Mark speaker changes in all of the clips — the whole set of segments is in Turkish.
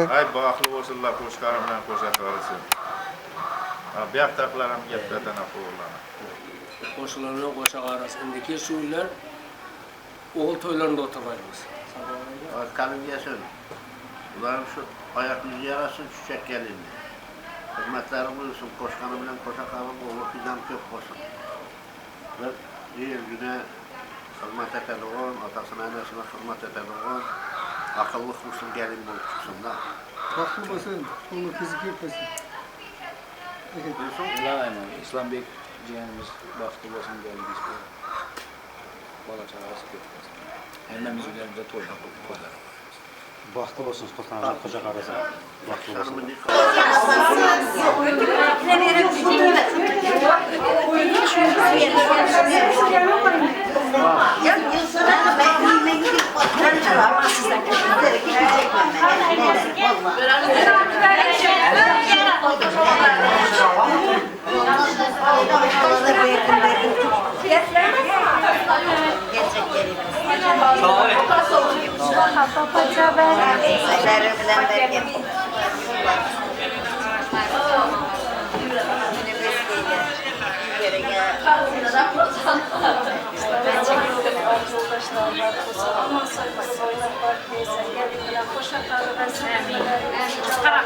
Speaker 1: qo'shaqari.
Speaker 2: Ay baxtli bo'lsinlar qo'shqarim bilan qo'shaqarisi. Bu yoqdagilar ham gaplardan qo'yiladi.
Speaker 3: Qo'shlarning qo'shaqarisi indiki suvlar o'g'il to'ylarida o'tirmaymiz.
Speaker 4: Kalıngesın. Ularım şu ayakını yarasın çiçek gelindi. Hürmetleri buyursun. Koşkanı bilen koşakarım olur. Fidan kök koşun. Ve değil güne hürmet etediğin, atasına annesine hürmet etediğin, akıllı kuşun gelin bulup çıksın da.
Speaker 1: Baxtli bo'lsin, uni qiziq yetsin.
Speaker 5: İslam Bey ciğerimiz baxtli bo'lsin geldik. Bala çağırası köpürsün. Hemmemiz üzerimize toylar.
Speaker 6: Baxtlı olsun Sultan qo'shaqarisi. Baxtlı olsun.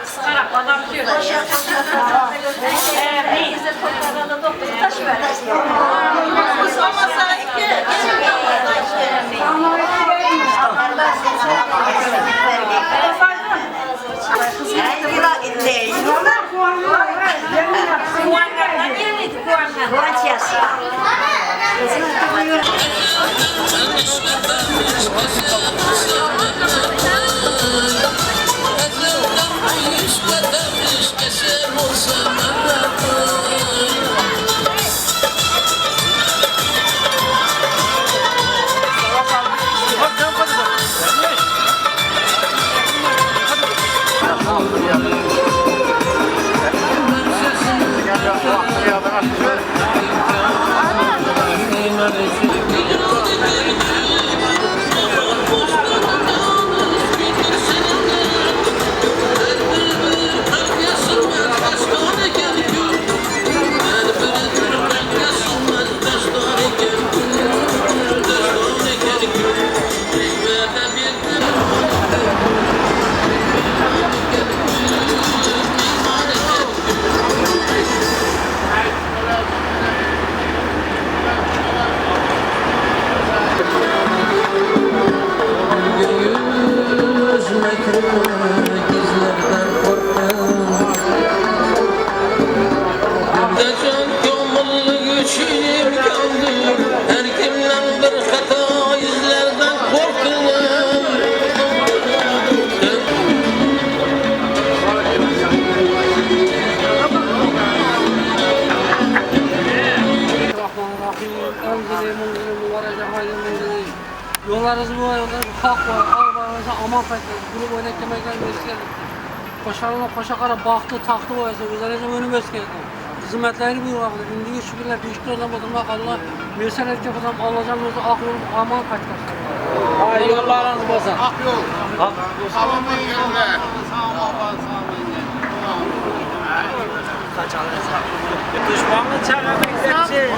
Speaker 7: Sıkarak adam diyor. Neyse toprağında dokuz taş ver. Olmasa iki.
Speaker 8: Yollarınız bu yolda kalk var, arabanızı aman kaçın, grup oynak yemekler beskedir. Koşarına koşakara baktı, taktı boyası, üzerine önü beskedir. Hizmetleri bir vakti, indiği şükürler, pişti olan oturmak Allah, versel etki falan alacağınızı ak yolu aman kaçın.
Speaker 5: Ay yollarınız olsun.
Speaker 4: Ak yol. Tamam mı yerler?
Speaker 5: Düşmanı çağırmak için.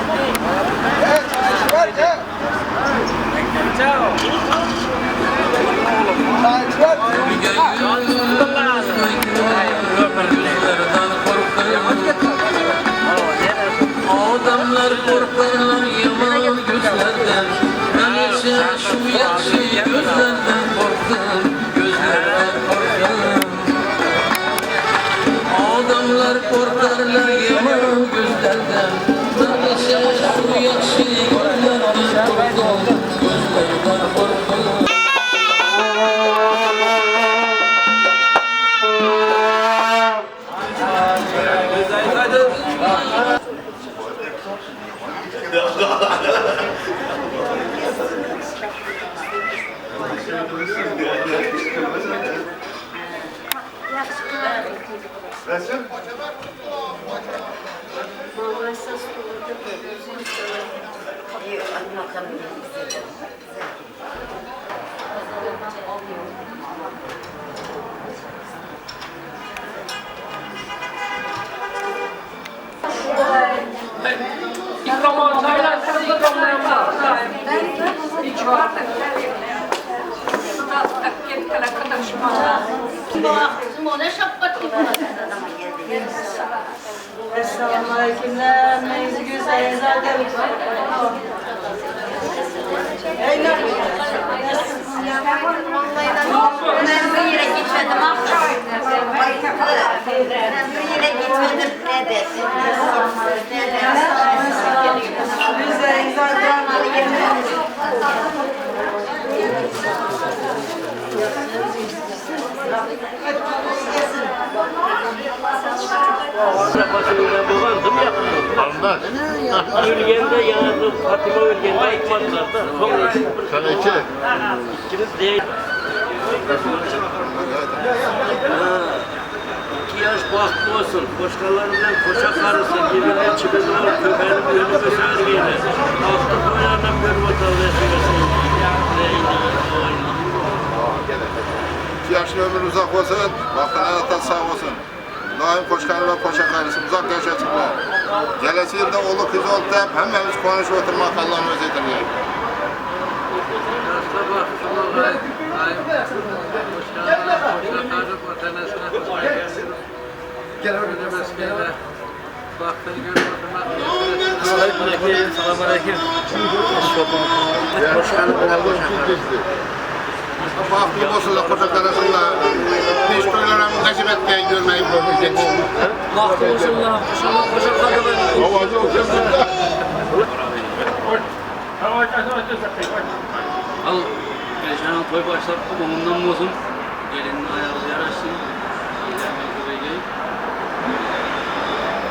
Speaker 9: Adamlar korkarlar yaman gözlerden. Ben ise şu yakşı gözlerden korkarım. Gözlerden korkarım. Adamlar korkarlar yaman gözlerden. Ben ise şu yakşı gözlerden korkarım. Gözlerden korkarım.
Speaker 2: Resim?
Speaker 3: zaman çaylar sırada damlayamlar.
Speaker 7: Ona şapkat gibi olacak.
Speaker 10: Selamünaleyküm. Neyse güzel zaten.
Speaker 7: Ben bir yere gitmedim. Ben bir yere gitmedim. Ne desin?
Speaker 10: Güzel zaten.
Speaker 2: Anlat.
Speaker 11: Ülgende yanında Fatıma Ülgende ayıkmadılar da. Sonra
Speaker 2: Sen iki.
Speaker 11: ikimiz değil. 2 yaş bahtlı olsun. Koşkalarından koşa karısı. Birbirine çıkıyorlar. Köpeğinin önü gösör gibi. Bahtı koyardan bir bakalım esmesin.
Speaker 2: Yaşlı ömür uzak olsun, vaktin hayattan sağ olsun. Daim koşkanı ve koşa karısı uzak yaşasınlar. Gelesi yılda oğlu kız oldu da hemmemiz konuşup oturmak Allah'ın özüdür.
Speaker 11: Yaşlı bahtlı olay. Koşkalarından koşa karı vatanasına koşmaya gelsin. Ödemeskeyle bahtını görüp oturmak. Selamünaleyküm.
Speaker 2: Koşkanı bile koşa karısı. Bahtlı olsun da koşa karısıyla hiç toylara nasip etmeyi görmeyi yetişim.
Speaker 8: Bahtı olsunlar, koşa karı.
Speaker 2: Havacı olsun.
Speaker 11: Al, geçen toy başlattı, ondan bozun. Gelinin ayağı yaraşsın. İlerlemek üzere gelip.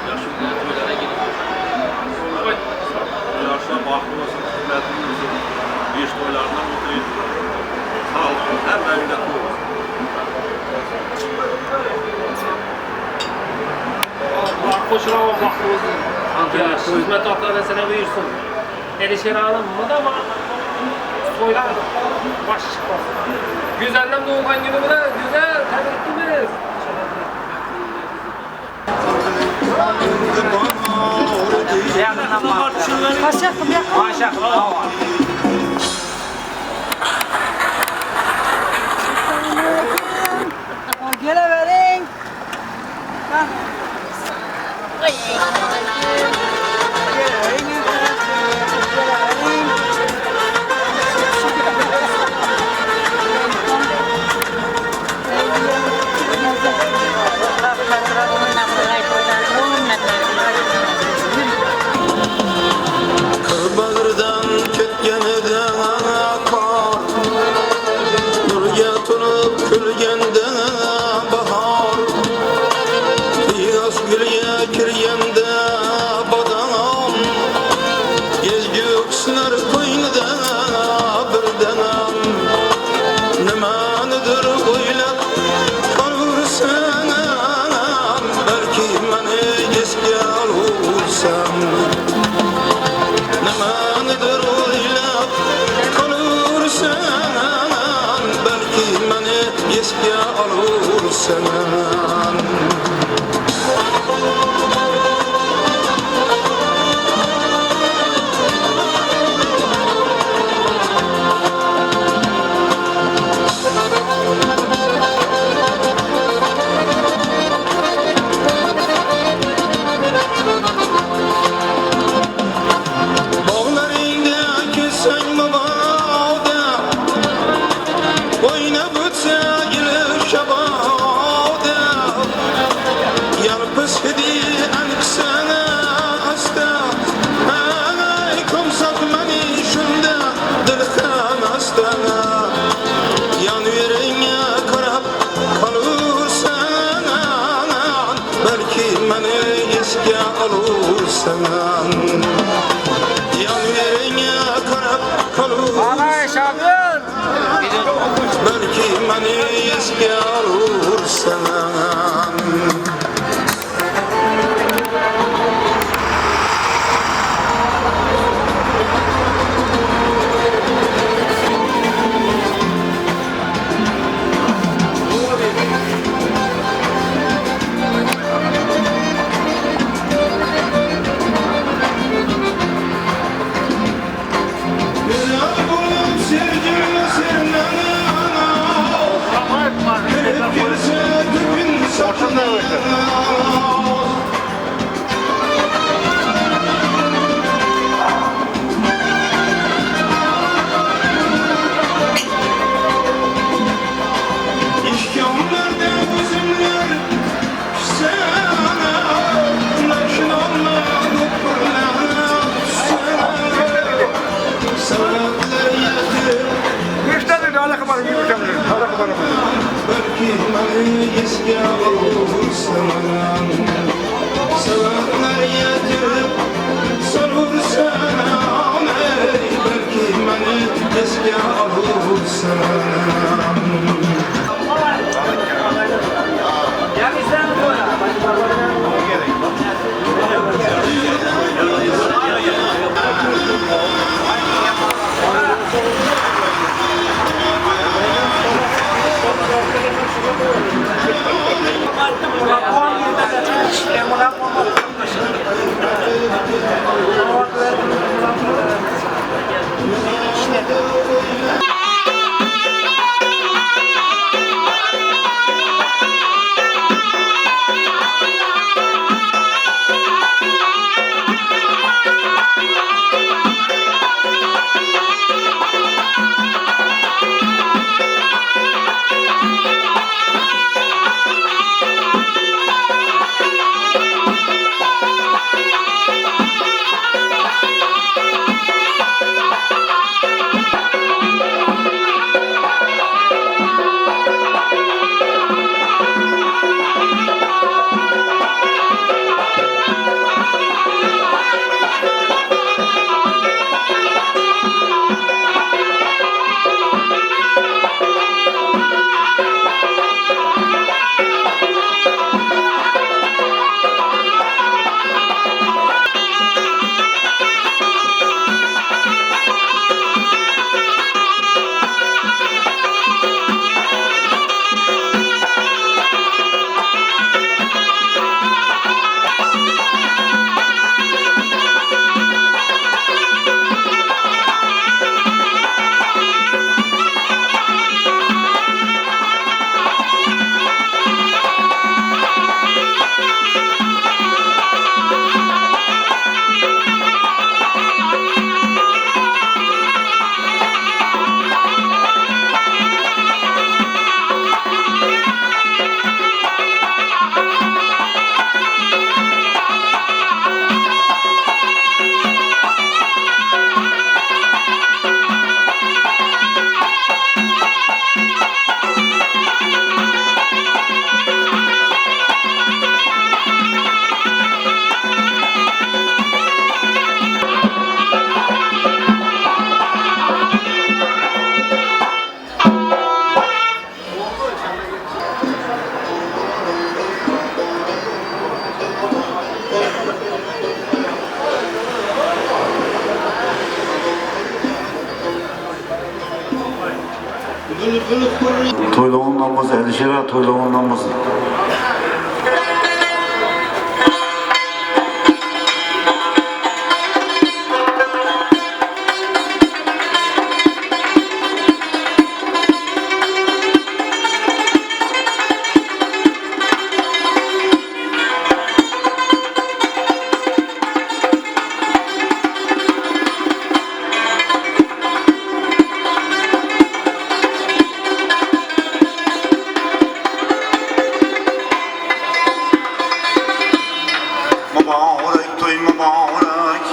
Speaker 11: Yaşlı toylara gidip.
Speaker 2: Yaşlar bahtlı olsun, hizmetli olsun. Hiç toylarından mutluyuz. Sağ olsun, her evinde kul.
Speaker 3: Koşuna bak baktığımızda. Hizmet haklarına sana buyursun. Erişeri alınmadı ama soydan baş çıkmaz. Güzelden doğulan günümüne güzel, tebriklimiz.
Speaker 10: Kaçaktım ya. Geleverin.
Speaker 9: Kırbağırdan ketkeniden akar, nurga tunup külgende bahar, yaz gülge kirgende badam, gezgük sınar koynida birdenam, nimanidir o'ylab qolursan, balki meni esga olursan. Nimanidir o'ylab qolursan, balki meni esga olursan. Belki beni esga olursan.
Speaker 6: Toylağından bazı, Elişehir'e toylağından bazı. Mübarek, toy mübarek,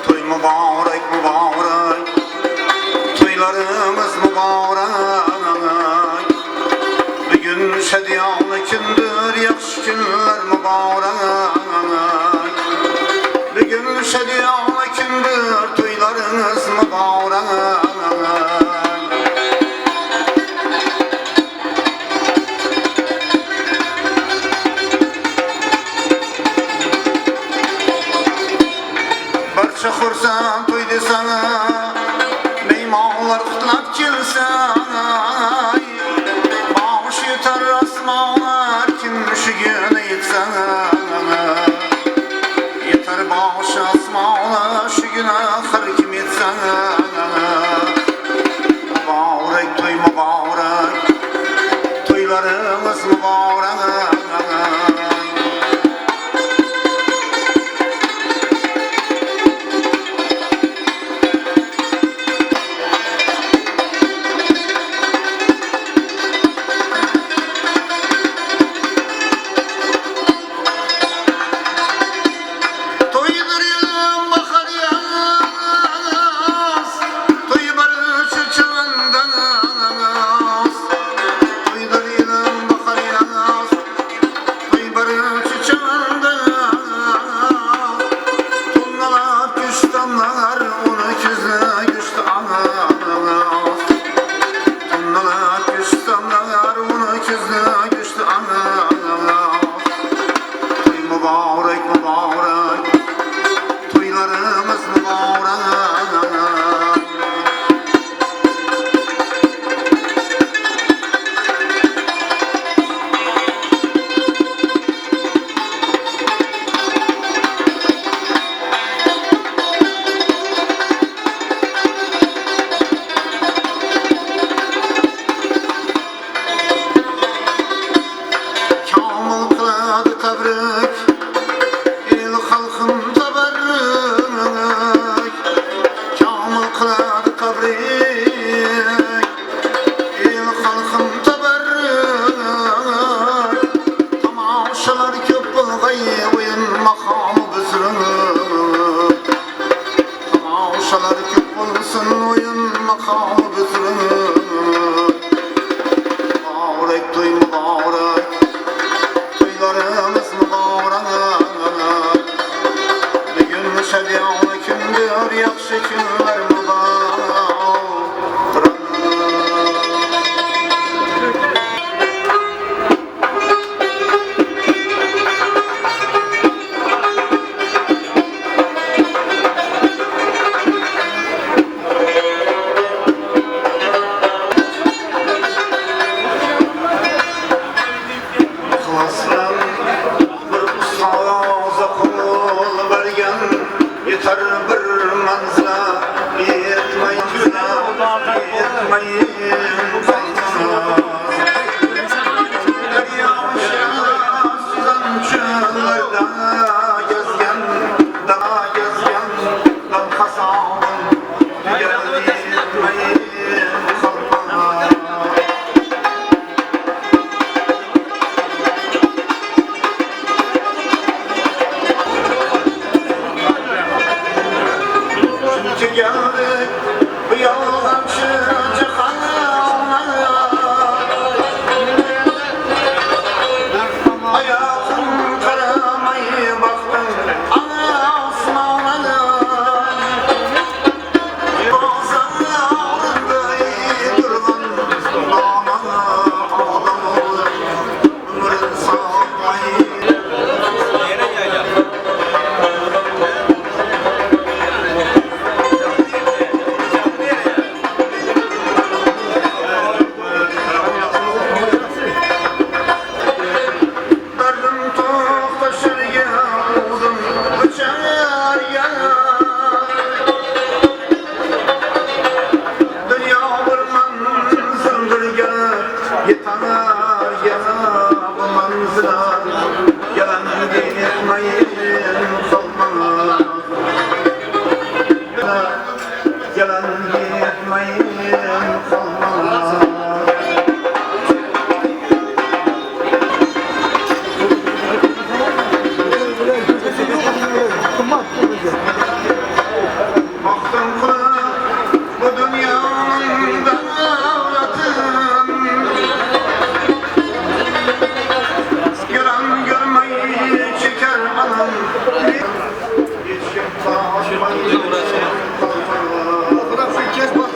Speaker 6: toy mübarek, mübarek, toylarımız mübarek. Bugün şadiyanlı gündür, yaxşı günler mübarek. Bugün şadiyanlı gündür, toylarınız mübarek. Barça xursan toydu sana, meymanlar qutlab kelsin. Bağış yeter asmanlar, kim şu günü yetsin. Yeter bağış asmanlar, şu günü ahir kim yetsin. Mübarek toy mübarek, toylarımız mübarek. Mübarek, mübarek, toylarımız mübarek. Kamil kıladı tebrik, el halkım teberrük. Kamil kıladı tebrik, el halkım teberrük. Tamaşalar köp bulgay, oyun makamı büzrük. Tamaşalar köp bulsun, oyun makamı büzrük. Mübarek toy mübarek, toylarımız mübarek. Bugün şadiyanlı gündür, yaxşı günler mübarek. Kılaslan bir ustaza kul vergen, yeter bir manzara, yetmeyin güne, yetmeyin manzara. Yağışa sızan çöllerden gezgen, daha gezgen, ben kasabım, yetmeyin kalbana. Geldik bu yalancı cihana, hayatım karamayı baktım ana osmana. Bazen ağrında durgan damana, adam olur ömrün sağmayı.
Speaker 1: bize.
Speaker 6: Baktım bu dünyanın devletin, gören görmeyi çeker anam.
Speaker 1: Bırak şu kes bak.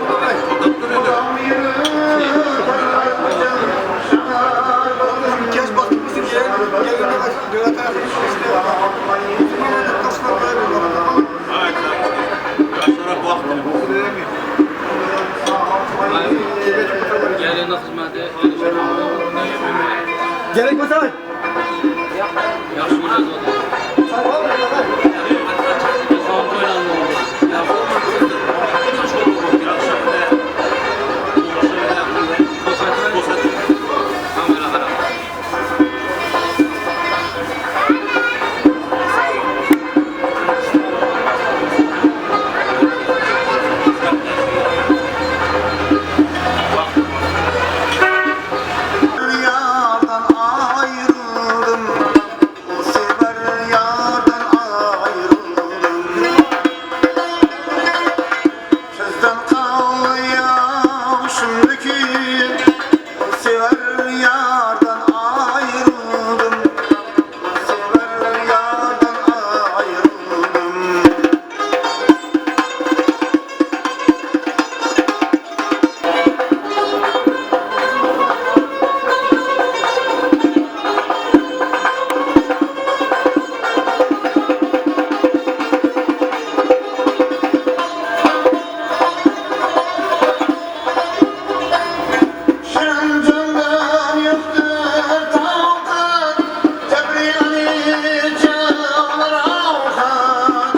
Speaker 1: Kes bak bizim gelinde bak. Döne tarafı işte. Bizim taşlar kaybolur.
Speaker 5: Gelene hizmeti
Speaker 1: Gerek mi sen?
Speaker 5: yaxshi bo'ladi. Son qo'ylanadi.
Speaker 6: Yardan ayrıldım, o sever yardan ayrıldım. Sözden kalıyor şimdiki, o sever yardan ayrıldım, o sever yardan ayrıldım. Şirin candan yoktur tavkın, Cebrail'i çağlar avkan.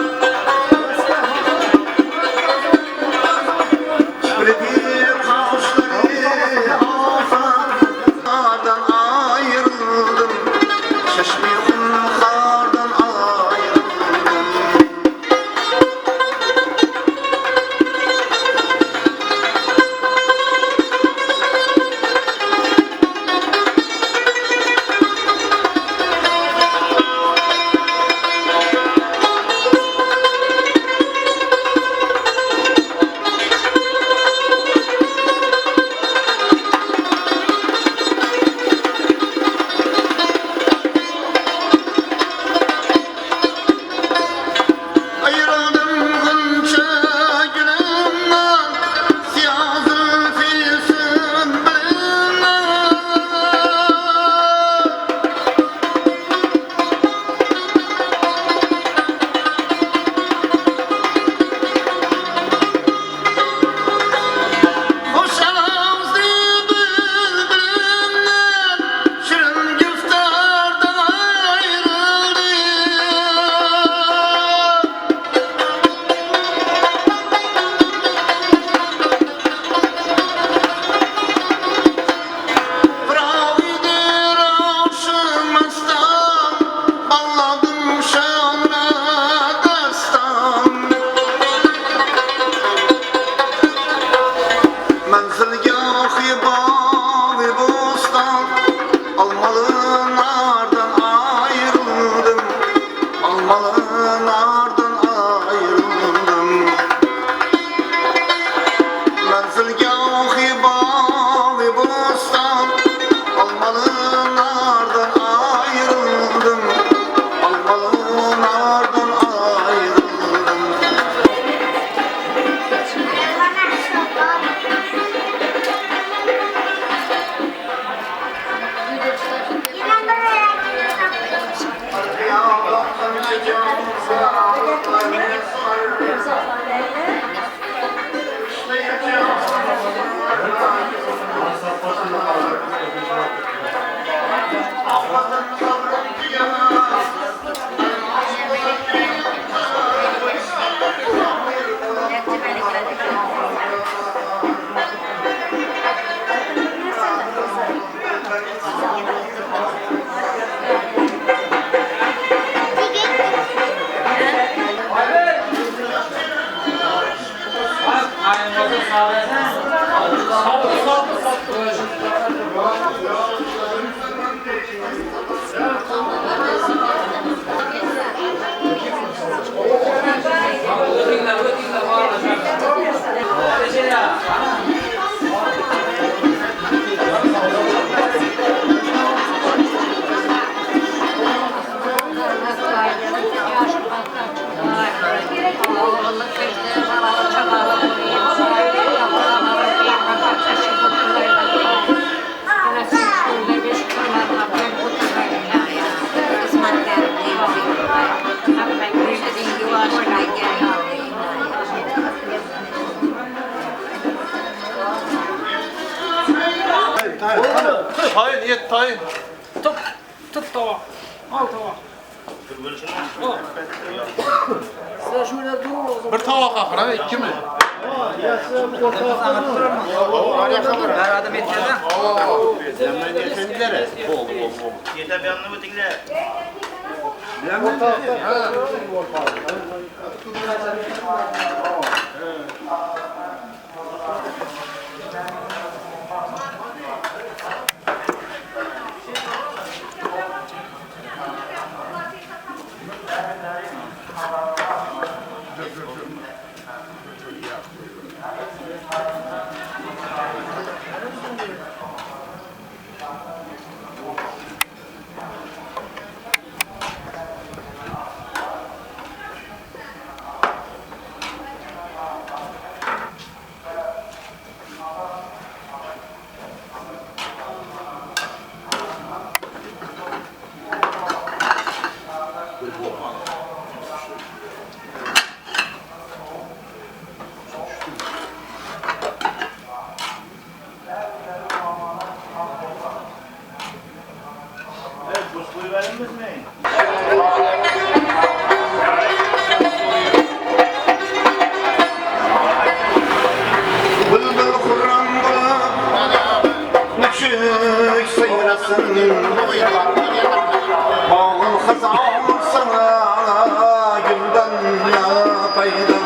Speaker 6: Kibridir kaşları afan, kardan ayrıldım, şaşmıyorum kardan ayrıldım. Ayırıldım hınça günümden, siyah zülfü sümbülümden. Hoş ağızlı bülbülümden, şirin güftardan ayrıldım. Bravidir aşılmazdan, bağladım şanına destan. Menzilgâh-ı bağ-ı bostan, almalı nardan ayrıldım, almalı nardan ayrıldım. Menzilgâh-ı bağ-ı bostan, almalı nardan ayrıldım, almalı nardan ayrıldım.
Speaker 3: Sağ ol.
Speaker 9: Tayin, et tayin.
Speaker 8: Tut tava. Al tava. Al. Sen şöyle dur o zaman.
Speaker 9: Bir tava kakır ha, 2 mi?
Speaker 5: Her adam etkeden.
Speaker 11: Yeter bir anlamı dinle. Evet, bu suyu verir misin?
Speaker 6: Bülbül kurranga nüşük seyrasın Bağıl hazan sana gülden ya paydan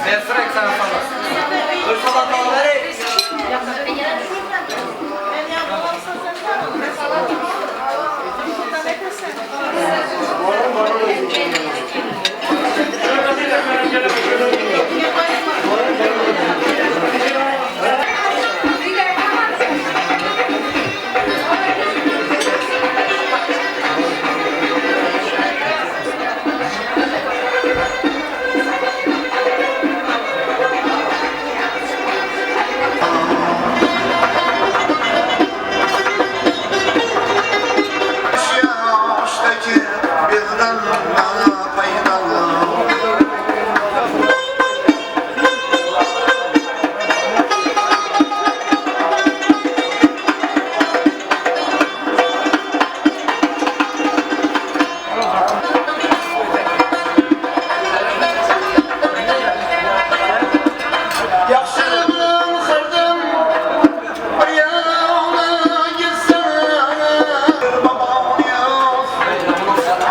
Speaker 5: Ben sıra sana sana. Irsadan tavaları. Yaştaki birden bana paydalı Yaşımın kırdım bir yana gitsene babam yok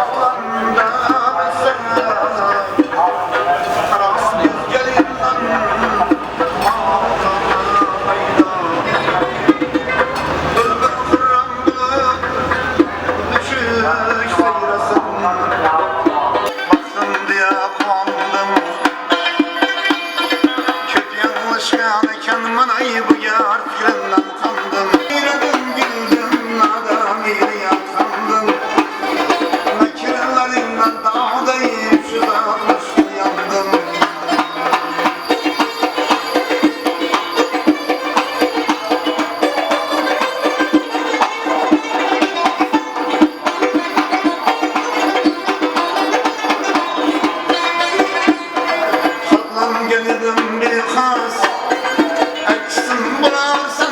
Speaker 5: aklımda bilsene Karas bir gelinden ağzına payda Bülbül kurranga düşük seyrasın Baktım diye kuandım Köp yanlışkan iken manayı bu yar fikrinden kandım Yürüdüm güldüm adam yeri yakandım Nakirlerinden dağdayım şu dağmış yandım Fadlan gelirim bir has Eksim bularsan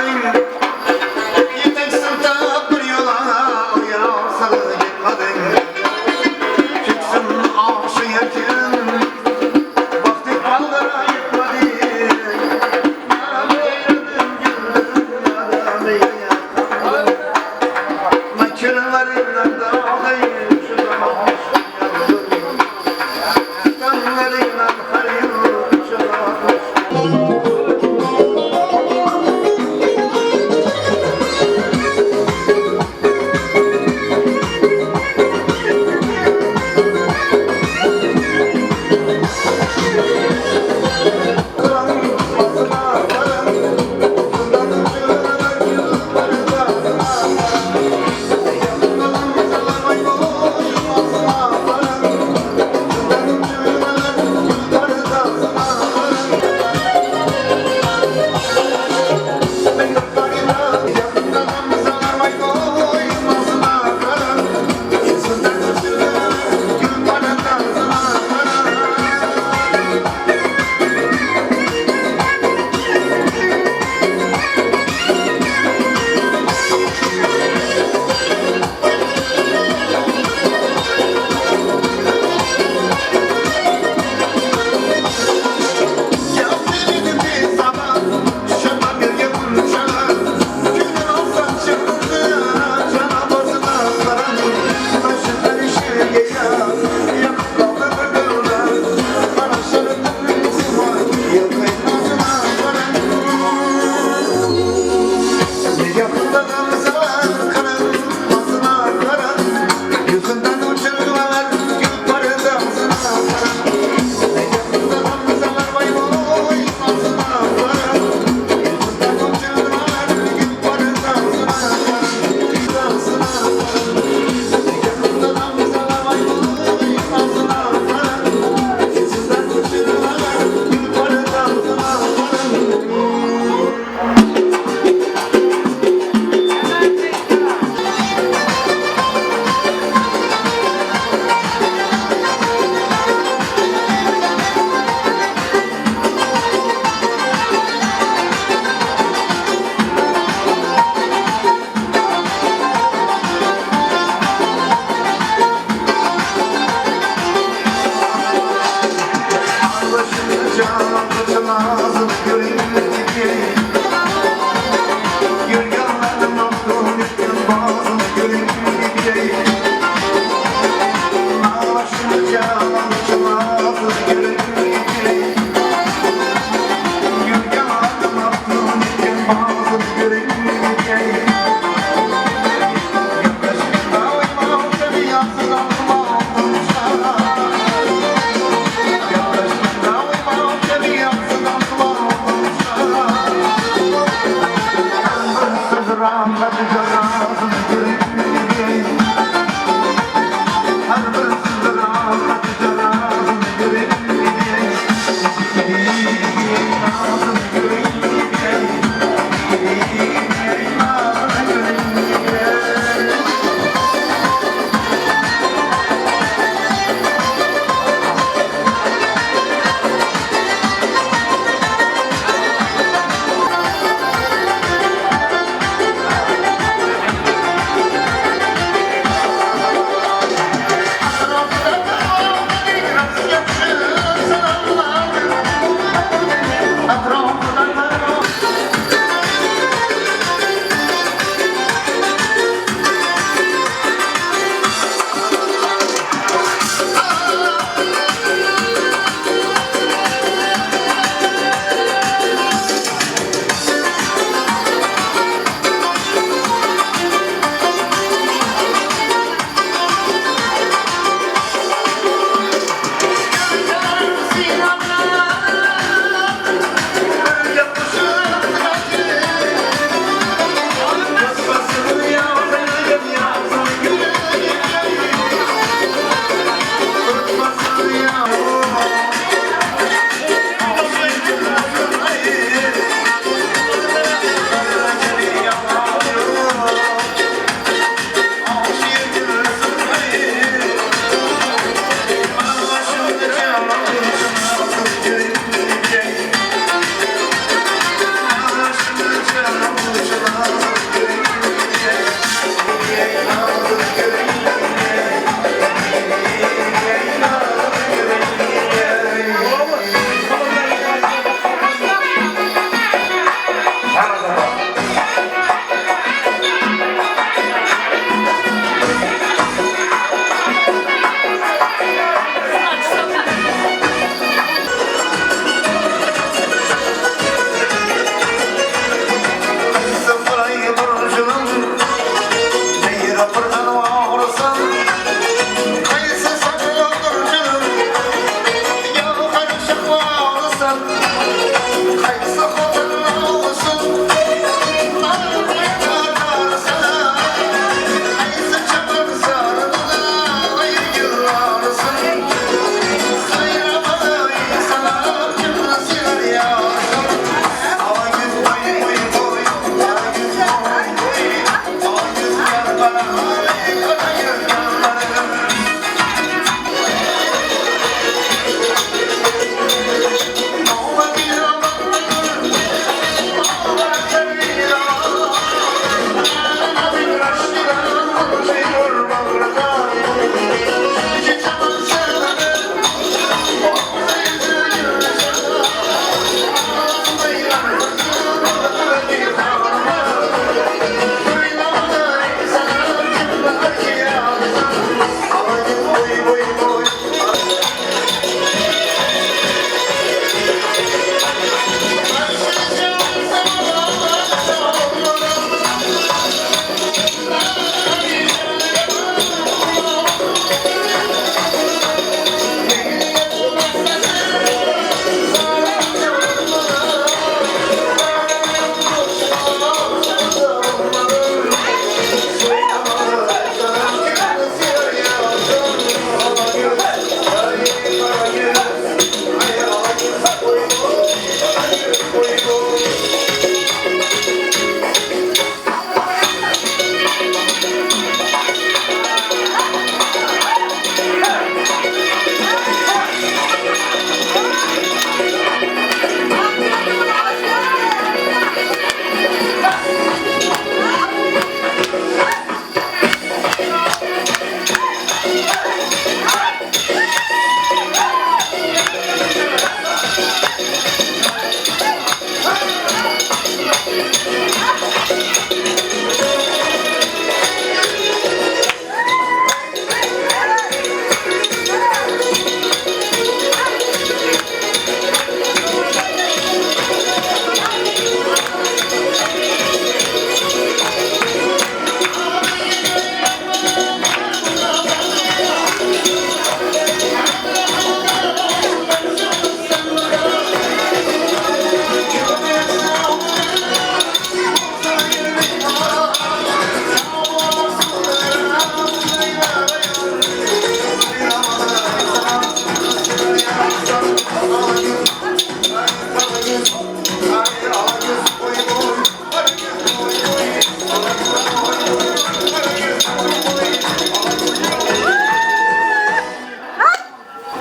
Speaker 5: çıkmadın. Yemek sırta bir yola uyarsa gitmedin. Çıksın avşı yerken vakti kaldıra yıkmadın. Nara beyledim güldüm nara beyledim. Makirlerimden dağlayın şu zaman yandım. Dönlerinden her yıl çıkarmış.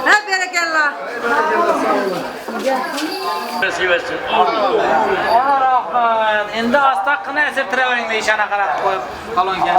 Speaker 10: Ha berekallah.
Speaker 11: Seversin.
Speaker 3: Ona rahmat. Endi astaqina esirtiravering ishana qarab qo'yib qolongan.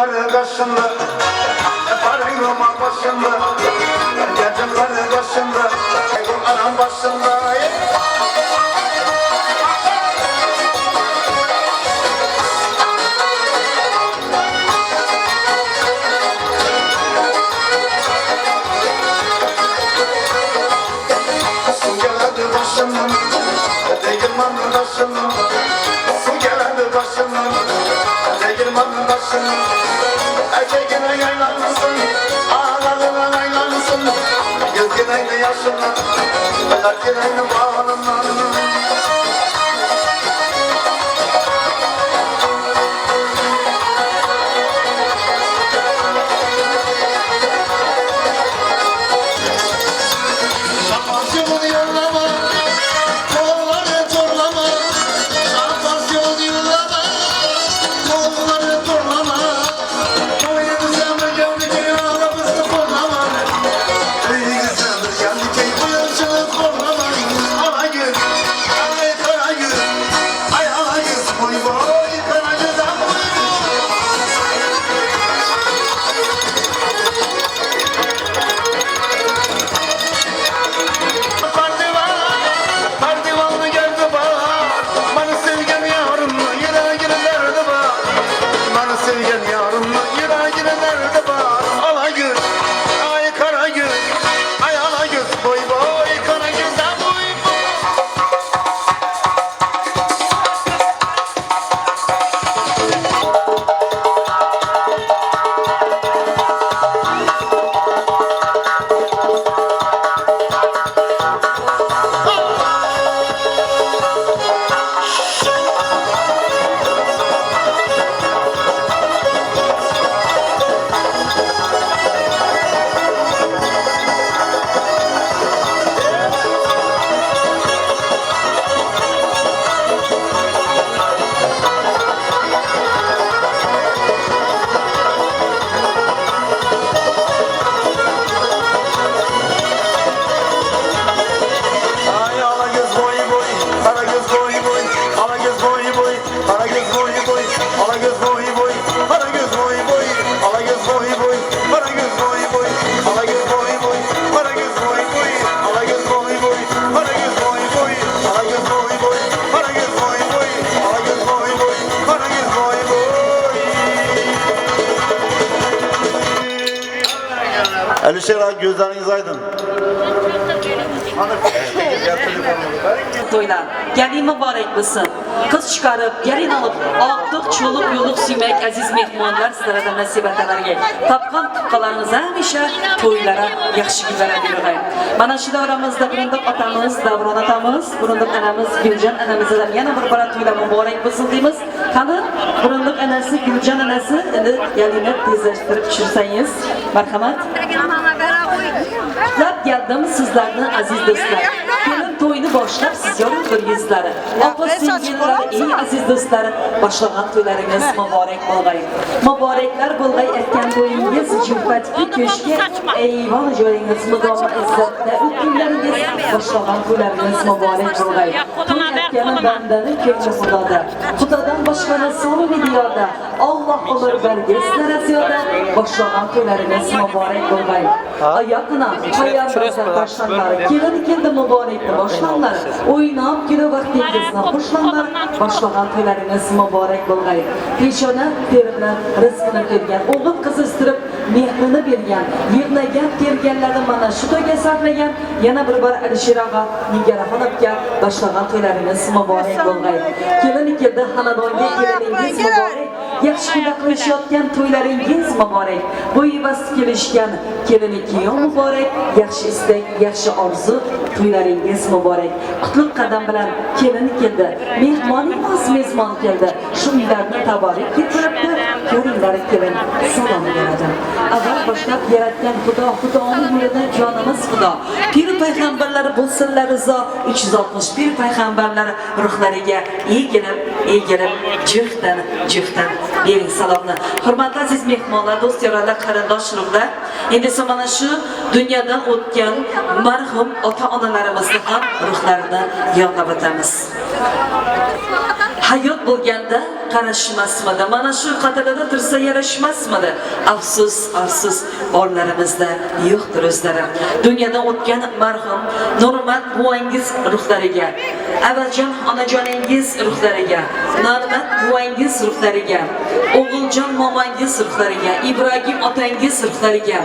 Speaker 5: karı kaşındı Parayıma başındı Gecim karı kaşındı Anam başında Su geldi başımın Değirmanın başımın Su geldi başımın Değirmanın başımın Erkeğine yaylansın Ağlarına yaylansın Yüzgüneyle yaşına Erkeğine bağlanan
Speaker 6: Alişer abi gözleriniz aydın.
Speaker 10: Toylar. Gelin mübarek mısın? Kız çıkarıp, gelin alıp, aktık, çoluk, yoluk suymak aziz mehmanlar sizlere nasip ederlerge. Tapkan tıpkalarınız hemşe toylara yakşı güzel ediyorlar. Bana şu davramızda bulunduk atamız, davran atamız, bulunduk anamız, Gülcan anamızı da yana bir para toyla mübarek mısın deyimiz. Kanı, bulunduk anası, Gülcan anası, gelinip tezleştirip pişirseniz. Merhamet. Kutlap geldim sizlerden aziz dostlar. Gelin toyunu başlap siz yoruldur yüzleri. Apa sevgililer, ey aziz dostlar, başlayan toylarınız mübarek bolgay. Mübarekler bolgay erken toyunuz, cümpetli köşke, eyvallah joyunuz müdama izzetle, ülküleriniz, başlayan toylarınız mübarek bolgay. Toy erkenin bendenin kökçü Hudada. Hudadan başkanı sonu videoda, Allah olur belgesler esiyorda, başlayan toylarınız mübarek bolgay. Ayakına, hayatınızda başlanlar, gelin kendi mübarekli başlanlar, oynap gülü vaktinizle başlanlar, başlayan toylarınız mübarek bolgay. Peşona terbilen rızkını vergen, oğul kız istırıp mehnini bergen, yığnagan tergenlerden bana şu toyga sarlagan, yana bir bar Alişer ağa Nigar xonimga başlagan toylarınız mübarek bolgay. Kelin keldi xonadonga keliningiz mübarek, yaxshi kun qilishayotgan to'ylaringiz muborak. Bo'yi basti kelishgan kelini kuyov muborak, yaxshi istak, yaxshi orzu to'ylaringiz muborak. Qutlug' qadam bilan kelin keldi, mehmoningiz mezmon keldi. Shu uylarni taborik ketiribdi, ko'ringlar kelin salom beradi. Avval boshlab yaratgan Xudoning yo'lidan jonimiz Xudo. Pir payg'ambarlar bo'lsinlar rizo, 361 payg'ambarlar ruhlariga egilib juftdan bering salomni. Hurmatli aziz mehmonlar, do'st yorlar, qarindosh urug'lar, endi mana shu dunyodan o'tgan marhum ota-onalarimizni ham ruhlarini yodlab o'tamiz. hayot bo'lganda qarashmasmidi. Mana shu qatorda tursa yarashmasmidi. Afsus, afsus, borlarimizda yo'qdir o'zlari. Dunyodan o'tgan marhum Nurmat buvangiz ruhlariga, Avvaljon onajoningiz ruhlariga, Nurmat buvangiz ruhlariga, O'g'iljon momangiz ruhlariga, Ibrohim otangiz ruhlariga,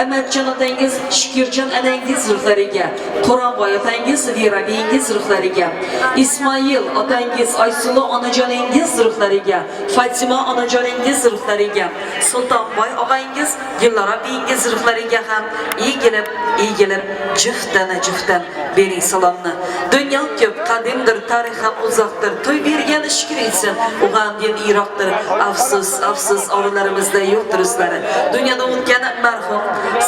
Speaker 10: Ahmadjon otangiz, Shukirjon anangiz ruhlariga, Quronboy otangiz, Verabingiz ruhlariga, Ismoil otangiz, Aysulu onajoningiz ruhlariga, Fatima onajoningiz ruhlariga, Sultonboy og'angiz, Gulnora bingiz ruhlariga ham iyi kelib juftdan bering salomni. Dunyo ko'p, qadimdir, tarix ham uzoqdir. To'y bergan shukr etsin, u ham din yiroqdir. Afsus, afsus, ovullarimizda yo'qdir o'zlari. Dunyoda o'tgan marhum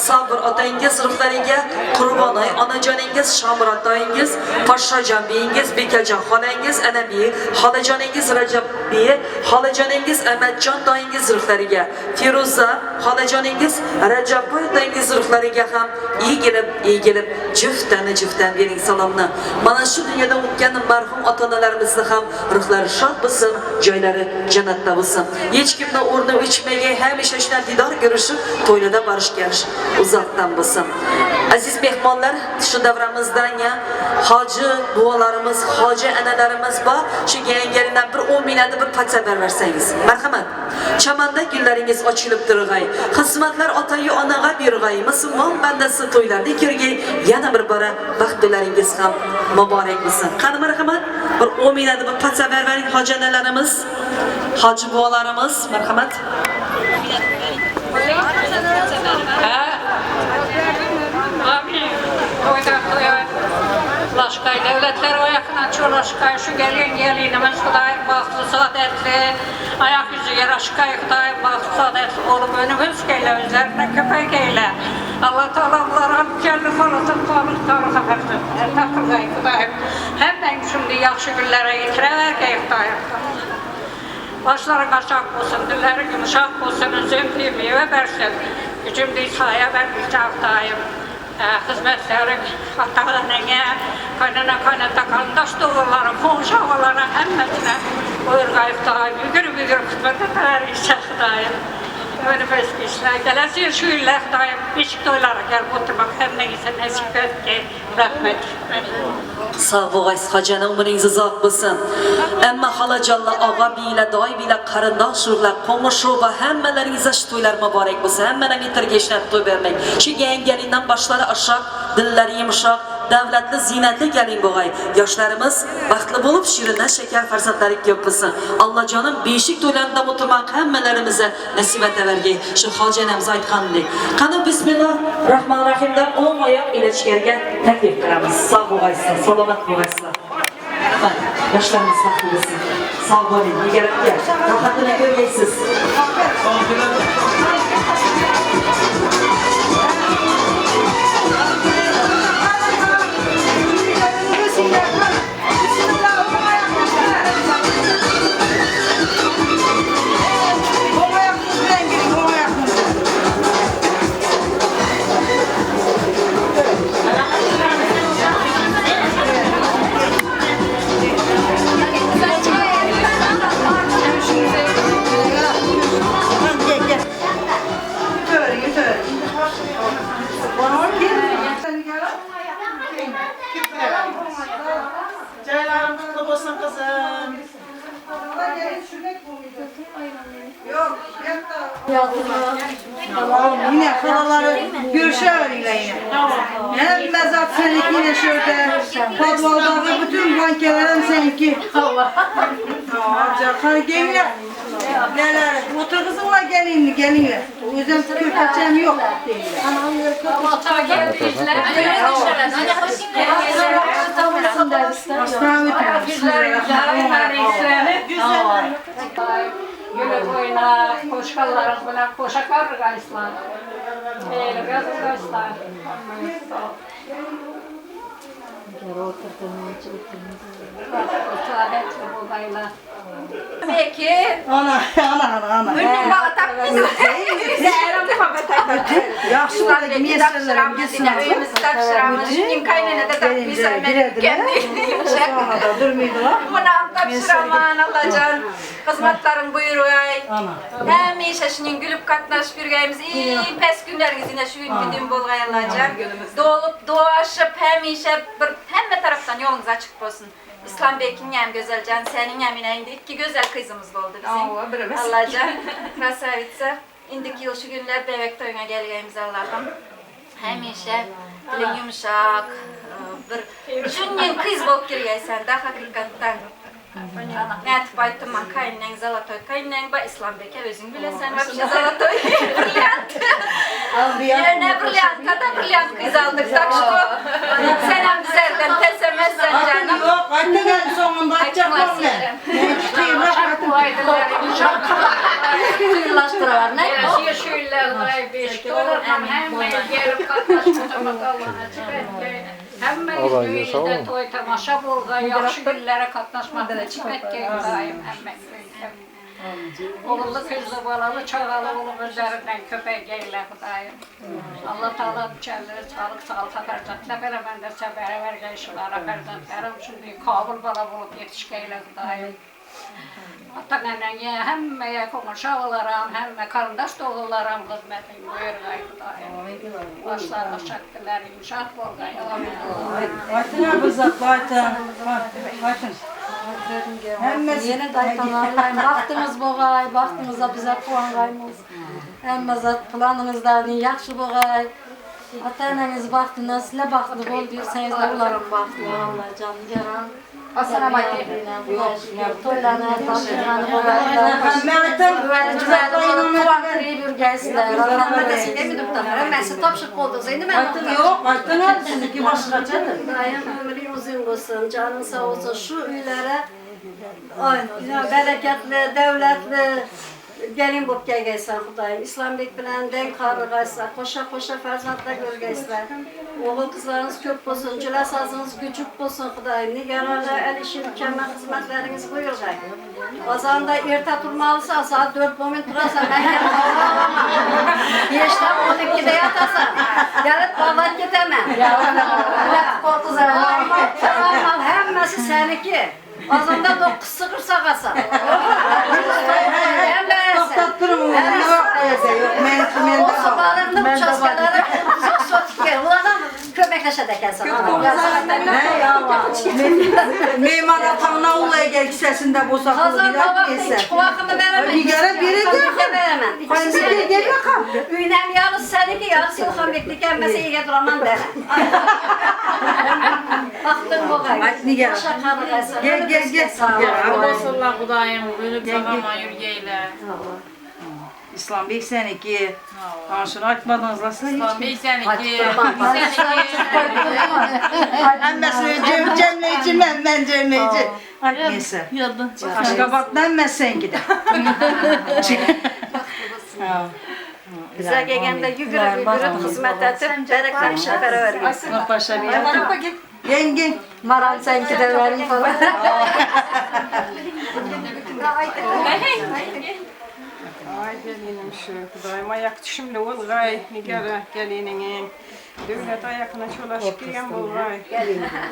Speaker 10: Sabr otangiz ruhlariga, Qurbonay onajoningiz, Shomurod otangiz, Poshshajon beyingiz, Bekajon xolangiz, Anabi xolajoningiz, Rajab bey xolajoningiz, Ahmadjon doyingiz ruhlariga, Feruza xolajoningiz, Rajabboy otangiz ruhlariga ham iyi kelib juftdan bering salomni. Mana shu dunyoda o'tgan marhum ota-onalarimizni ham ruhlari shod bo'lsin, joylari jannatda bo'lsin. Hech kimning o'rni o'chmagan, hamisha shular didor ko'rishib, to'ylarda borishga uzoqdan bo'lsin. Aziz mehmonlar, shu davramizdan hoji buvalarimiz, hoji analarimiz bor. Shu yangilardan bir 10 minutda bir patsabar versangiz. Marhamat. Chamanda gullaringiz ochilib turg'ay. Xizmatlar ota-yu onaga berg'ay. Musulmon bandasi to'ylarda kirgay. Yana bir bora baxtlaringiz ham muborak bo'lsin. Qani marhamat. Bir 10 minutda bir patsabar vering hoji analarimiz, hoji buvalarimiz. Marhamat.
Speaker 8: Laşkay devletler o yakına çoğulaşkay şu gelinimiz Xudayım baxtlı, saadetli, ayak yüzü yaraşkay Xudayım baxtlı, saadetli olup önümüz geyle, üzerine köpek eyle. Allah Teala bunlara kelli falasın, falıkları xəbərdir. Takılgay Xudayım. Hemden şimdi yaxşı günlere yitirever ki Xudayım. Başları qaşaq olsun, dilleri yumuşaq olsun, üzümlü meyve versin. Gücümlü saya vermeyecek Xudayım. Hizmetlerin hattalarına, kaynata kandaş doğruları, komşu ağalara, hemmetine buyur gayb daim, büyür hizmet eder inşallah daim. Önümüz işler, gelesi şu iller daim, biçik doylara gel oturmak, hem neyse nesip et ki, rahmet.
Speaker 10: Sağ bo'g'aysiz hojani, umringiz uzoq bo'lsin. Amma xolajonlar, og'a biylar, doy biylar, qarindosh urug'lar, qo'ng'ishuv va hammalaringizga shu to'ylar muborak bo'lsin. Hammana metrga ishlab to'y bermang. Shu yangilikdan boshlari oshoq, dillari yumshoq, davlatli, zinatli kelin bo'g'ay. Yoshlarimiz baxtli bo'lib, shirinlar, shakar farzandlari ko'p bo'lsin. Allohjonim beshik to'ylarida o'tirmak hammalarimizga nasib etavergay. Shu hojanamiz aytgandek. Qani bismillahir-rohmanir-rohimdan o'ng oyoq ila ichkariga taklif qilamiz. Sog' bo'g'aysiz, salomat bo'g'aysizlar. Yoshlarimiz baxtli bo'lsin. Sog' bo'ling, yegarabga rohatini ko'rgaysiz.
Speaker 1: Yine halaları görüşüyor yine. Hem mezat seninki yine şöyle, padvaldağı bütün bankelerim seninki. Allah. Hadi gelin. Neler? Otur kızımla gelinle. O yüzden kürkaçem yok.
Speaker 8: Allah'a geldiğinizler. Güle boyuna koşkallarız bilen koşakar gayslar. Yazın gayslar. Peki.
Speaker 1: Ana.
Speaker 7: Ünlü bağıtak bizi. Bize eram muhabbet aytar.
Speaker 1: Yaxşı da meselerim, gitsin.
Speaker 7: tapşıramız. Şimdi kaynana da tapmışsa ben kendi.
Speaker 1: Sonra da durmuyordular.
Speaker 7: Buna tapşıraman Allah'can. Kızmatların buyuruyay. Hemişe şunun gülüp katnaş birgeyimiz. İyi pes günleriniz yine şu gün gidin bolgay Allah'can. Dolup doğaşıp hemişe hemme taraftan yolunuz açık olsun. İslam Bey'in hem güzel can, senin hem yine indi iki güzel kızımız oldu bizim. Allah'can. Krasavitsa. İndiki yıl şu günler bebek toyuna geleceğimiz Allah'ım. Hemişe dilin yumuşak, bir şunun kız bolup girgeysen de hakikaten. Netip aytım ben kayınlen Zalatoy, kayınlen ba İslam Bey'e özün bilesen vapşe Zalatoy brilliant. Yerine brilliant, kada brilliant kız aldık tak şu. Sen hem düzelden tesemezsen canım.
Speaker 1: Yok, anne geldi sonunda açacaklar ne?
Speaker 7: Kıyılaştırar ne?
Speaker 12: Hemmeniz düğünde toy tamaşa bolğay, yaxşı günlərə qatnaşmadı da çıxət gəlin daim həmmən. Oğullu kızlı balalı çağalı olub özlərindən köpək geylə daim. Allah Taala bütçələri sağlıq sağlığa fərzətlə belə mən də səbərə vergəyişlərə fərzətlərim üçün kabul bala olub yetişik eylə daim. Ata-nənəyə, həmməyə qonşu olaram, həmmə qarındaş doğullarım xidmətin buyurğay daim. Başlarına şəkdilər, yumuşaq bolğay.
Speaker 1: Aytın abi zatlı aytın. Aytın.
Speaker 13: Yeni daytanlarlayım. Baktınız boğay, baktınızda bize puan qaymız. Həmmə zat planınızdan yaxşı boğay. Ata-nənəniz baktınız, sizlə baxtınız, ol deyirsəniz də onların baxtınız. Allah canı yaran.
Speaker 7: Asana bakayım.
Speaker 13: Toylarına, tanışlarına boğaylar. Puan kırıyı bürgəsilər.
Speaker 7: Allah'ım desin değil mi duktanlar? Ben size tapşık oldunuz. Şimdi ben
Speaker 1: Aytın yok, aytın abi sizinki başkaçadır.
Speaker 13: Dayım ömrü uzun olsun, canın sağ olsun. Şu üylere bereketli, devletli gelin bulup gelgeysen Xudayım. İslamiyet bilen denk karıgaysa, koşa koşa ferzatla görgeysen. Oğul kızlarınız köp olsun, cülasazınız küçük olsun Xudayım. Nigarada el işi mükemmel hizmetleriniz buyurgay. Ozanda erta turmalısa saat 4 moment durarsa ben gelip ağlamam. Yeşten 12'de yatasan, gelip bağlat gidemem. Almam hemmesi seninki. Azında 9 sıkırsa kasa.
Speaker 1: Toktattırım onu. Yok, ben
Speaker 13: O sıvarında bu çaskaları çok sotik gel. Ulan kömekleşe de gelsin.
Speaker 1: Ne ya var? Meyman atanına olaya gel kisesinde bu saklı
Speaker 13: Kazan
Speaker 1: gider
Speaker 13: tabak
Speaker 1: neyse.
Speaker 13: hiç kuvakını veremem.
Speaker 1: Nigara biri de
Speaker 13: veremem.
Speaker 1: İkisi de gel bakalım.
Speaker 13: Üynem yarısı seninki yarısı Ilhan Bekli gelmese iyi duramam deme. Baktın bu gayet.
Speaker 1: Hadi Nigara. Gel gel gel.
Speaker 12: Allah'a Xudayım, ölüb sağama yürgeyle.
Speaker 1: İslam Bey seninki. Şunu açmadınızla sen
Speaker 12: İslam Bey seninki.
Speaker 1: Emmesi cemleyici, ben cemleyici. Neyse. Aşkabat'tan ben senki de.
Speaker 13: Bize gelende yürüp hizmet edip berekler şefere veriyor.
Speaker 1: Paşa bir tarafa git. Gel.
Speaker 13: Maral senki de verin falan.
Speaker 12: Ay gelinim şu, Xudayım ayak düşümlü olğay, Nigara gelininin. Devlet ayakına çolaşıp girgen bolğay.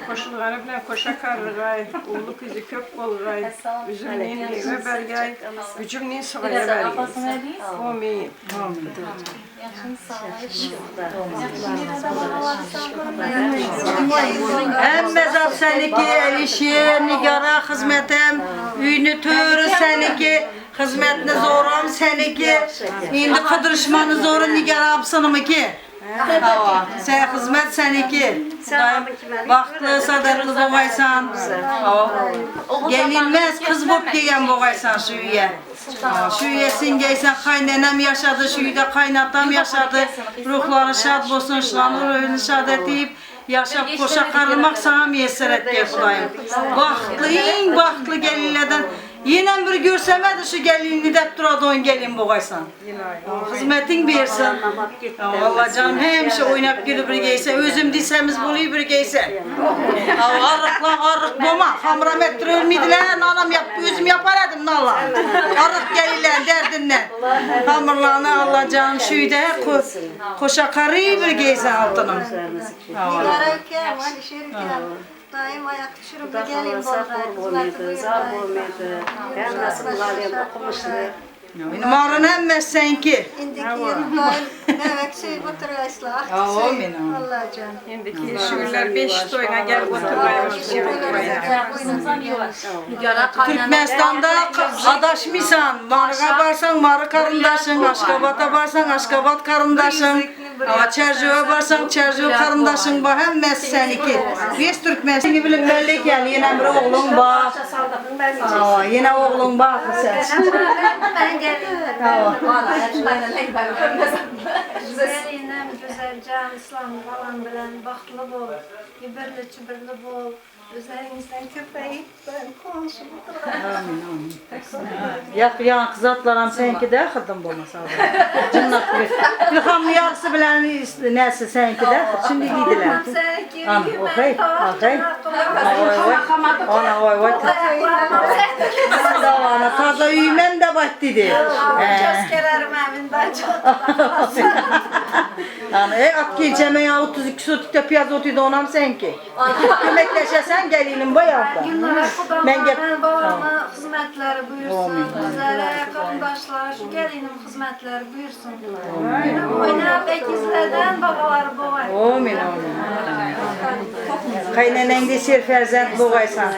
Speaker 12: Koşulları bilen koşa karırgay, oğlu kızı köp bolğay. Üzümlüğün yere bergay, gücümlüğün sıvaya bergay. Amin.
Speaker 1: Emme zat seniki erişir, Nigara hizmetim, üynü törü seniki, hizmetini zoram seniki, indi kıdırışmanı zoru Nigara absınımı ki. Sen hizmet seniki. Vakti sadarlı boğaysan. Gelinmez kız bop gelgen boğaysan şu üye. Şu üyesin geysen kaynenem yaşadı, şu üyede kaynatam yaşadı. Ruhları şad olsun, şlanı ruhunu şad edip yaşap koşa karılmak sana müyesser et diye Xudayım. Baxtlı, en baxtlı gelinlerden Yine bir görsemedi şu gelinini dep duradığın gelin boğaysan. Hizmetin versin. Allah canım hemşe oynap gülü bir giyse, özüm diysemiz buluyu bir giyse. Arık boma, hamram ettir ölmediler, nanam yap, özüm yapardım nala. Arık gelirler derdinden. Hamurlarını Allah canım şuyda koşa karı bir giyse altının.
Speaker 13: Daim ayak düşürüp gelin
Speaker 1: Numaran emme senki.
Speaker 13: İndiki yerim daim nevek şey oturgaysla.
Speaker 1: Amin.
Speaker 13: Allah canım.
Speaker 7: İndiki şuurlar 5 toyuna gelip oturmaymış.
Speaker 1: Türkmenistan'da adaşmışsan, Marı'ya barsan Marı karındaşın, Aşkabat'a barsan Aşkabat karındaşın, Çercü'ye barsan Çercü karındaşın, bu hem seninki. Biz Türkmenistan'ı bilinmeli ki yine bir oğlun var. Yine oğlun var sen.
Speaker 13: Ben geliyorum. Güzelliğinden güzel can İslam falan bilen baktlı bol, güberli çüberli bol. Üzerinizden köpeği ben konuşup
Speaker 1: Amin. Yan kızatlaram senki de kırdım bu masada. Cınnat bir. İlhamlı yarısı bilen nesi senki de şimdi giydiler. Ana okey. Ana oy. Ana taza üymen de bak dedi.
Speaker 13: Çözkelerim evinden çok.
Speaker 1: Ana at geleceğime ya 32 sotikte piyaz otuydu onam senki. Kömekleşesen gelinim bu yanda.
Speaker 13: Ben babama hizmetleri buyursun. Bizlere kardeşler, şu gelinim hizmetleri buyursun. Oynayıp ekizlerden babaları boğay.
Speaker 1: Amin. Kaynenen de sir ferzent boğaysan.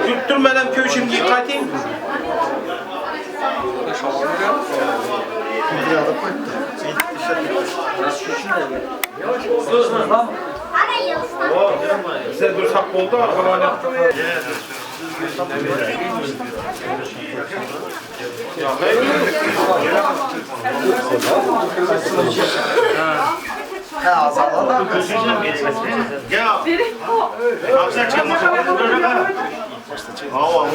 Speaker 9: Tutturmadan köşümü katayım. Size dursak oldu arkalarına.
Speaker 6: Ha, zamanla
Speaker 11: Ya. Aksa çıkma. Hava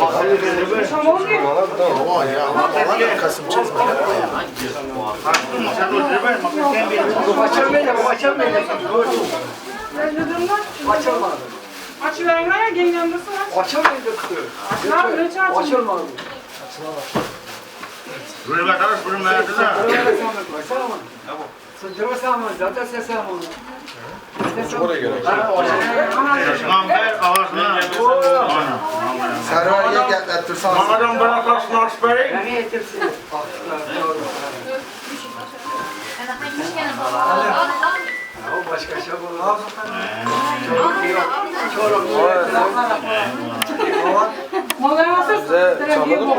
Speaker 6: Kasım çizme.
Speaker 8: Açılayın ya, gelin yanındasın.
Speaker 9: Açamaydı.
Speaker 8: Açılmadı.
Speaker 11: Buraya bakarız, buraya merdiven.
Speaker 8: Sıcama sağlamın, zaten ses sağlamın.
Speaker 9: Oraya göre.
Speaker 11: Mamber ağzına.
Speaker 6: Server yeklettirsen.
Speaker 11: Mağadan bıraklasın arsbeyi.
Speaker 8: Yani yetirsin. O başka şey olur. Çorum.
Speaker 9: Bize çamalı mı?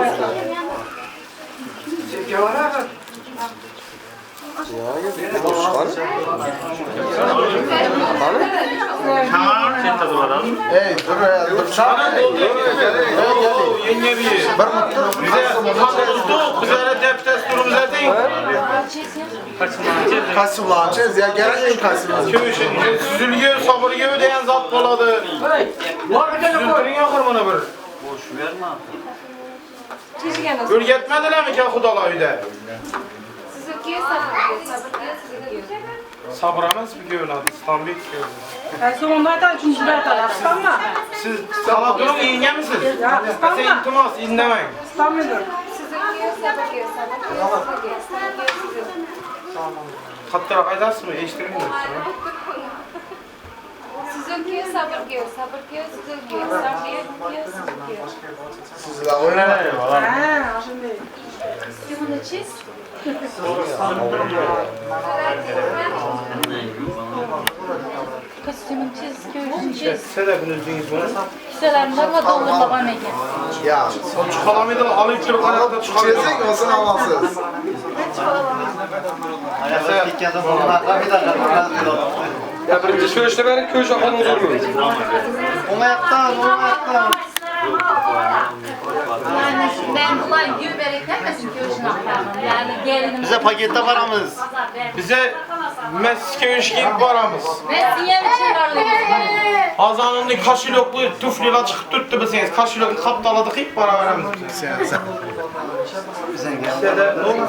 Speaker 8: Cevara bak.
Speaker 6: Hey, dur ya, dur.
Speaker 9: Sana doldu. Yenge bir. Bize deptes durumda değil.
Speaker 6: Kasım lançez ya, gerek Kasım.
Speaker 9: Köşün, süzülge, sabırge ödeyen zat boladı. Süzültürün yakır bana bir.
Speaker 11: Boş verme.
Speaker 9: Ürgetmediler mi ki Kudala öde? Sabıramaz bir gövladı, İstanbul gövladı.
Speaker 8: Sonunda da üçüncü bir atar. İstanma.
Speaker 9: Siz sana durun yenge misiniz?
Speaker 8: Ya, İstanma.
Speaker 9: Sen iltimas, inlemeyin.
Speaker 8: İstanbul'dur.
Speaker 9: Hatta kaydarsın mı? Eştirin mi?
Speaker 7: Sizin sabır giyiyor, sizin giyiyor. Sen bir giyiyor, sizin giyiyor.
Speaker 6: Sizle oynayın.
Speaker 8: Ha, şimdi.
Speaker 7: Bunu çiz. Kostümün çiz, göğsün çiz.
Speaker 9: Sebebiniz neyiz bunu?
Speaker 7: Güzeller var dolu babam ege.
Speaker 6: Ya,
Speaker 9: Çıkalamaydı, alayıp durup ayakta çıkarıyor.
Speaker 6: çizek olsun Allahsız.
Speaker 13: Hiç olamaz.
Speaker 9: Ya birinci söyleşte beri köy şakanımız oluyor.
Speaker 5: Ona yaptan.
Speaker 7: Ben kolay gül bereklenmesin köşün aktarım. Yani gelinim.
Speaker 5: Bize pakette paramız.
Speaker 9: Bize Meskeviş paramız.
Speaker 7: Ben sinyal için varlıyım.
Speaker 9: Azanın kaşilok bu tufliyle çıkıp tuttu deseniz kaşilok kaptaladık hep para veremiz. Bize de ne olur?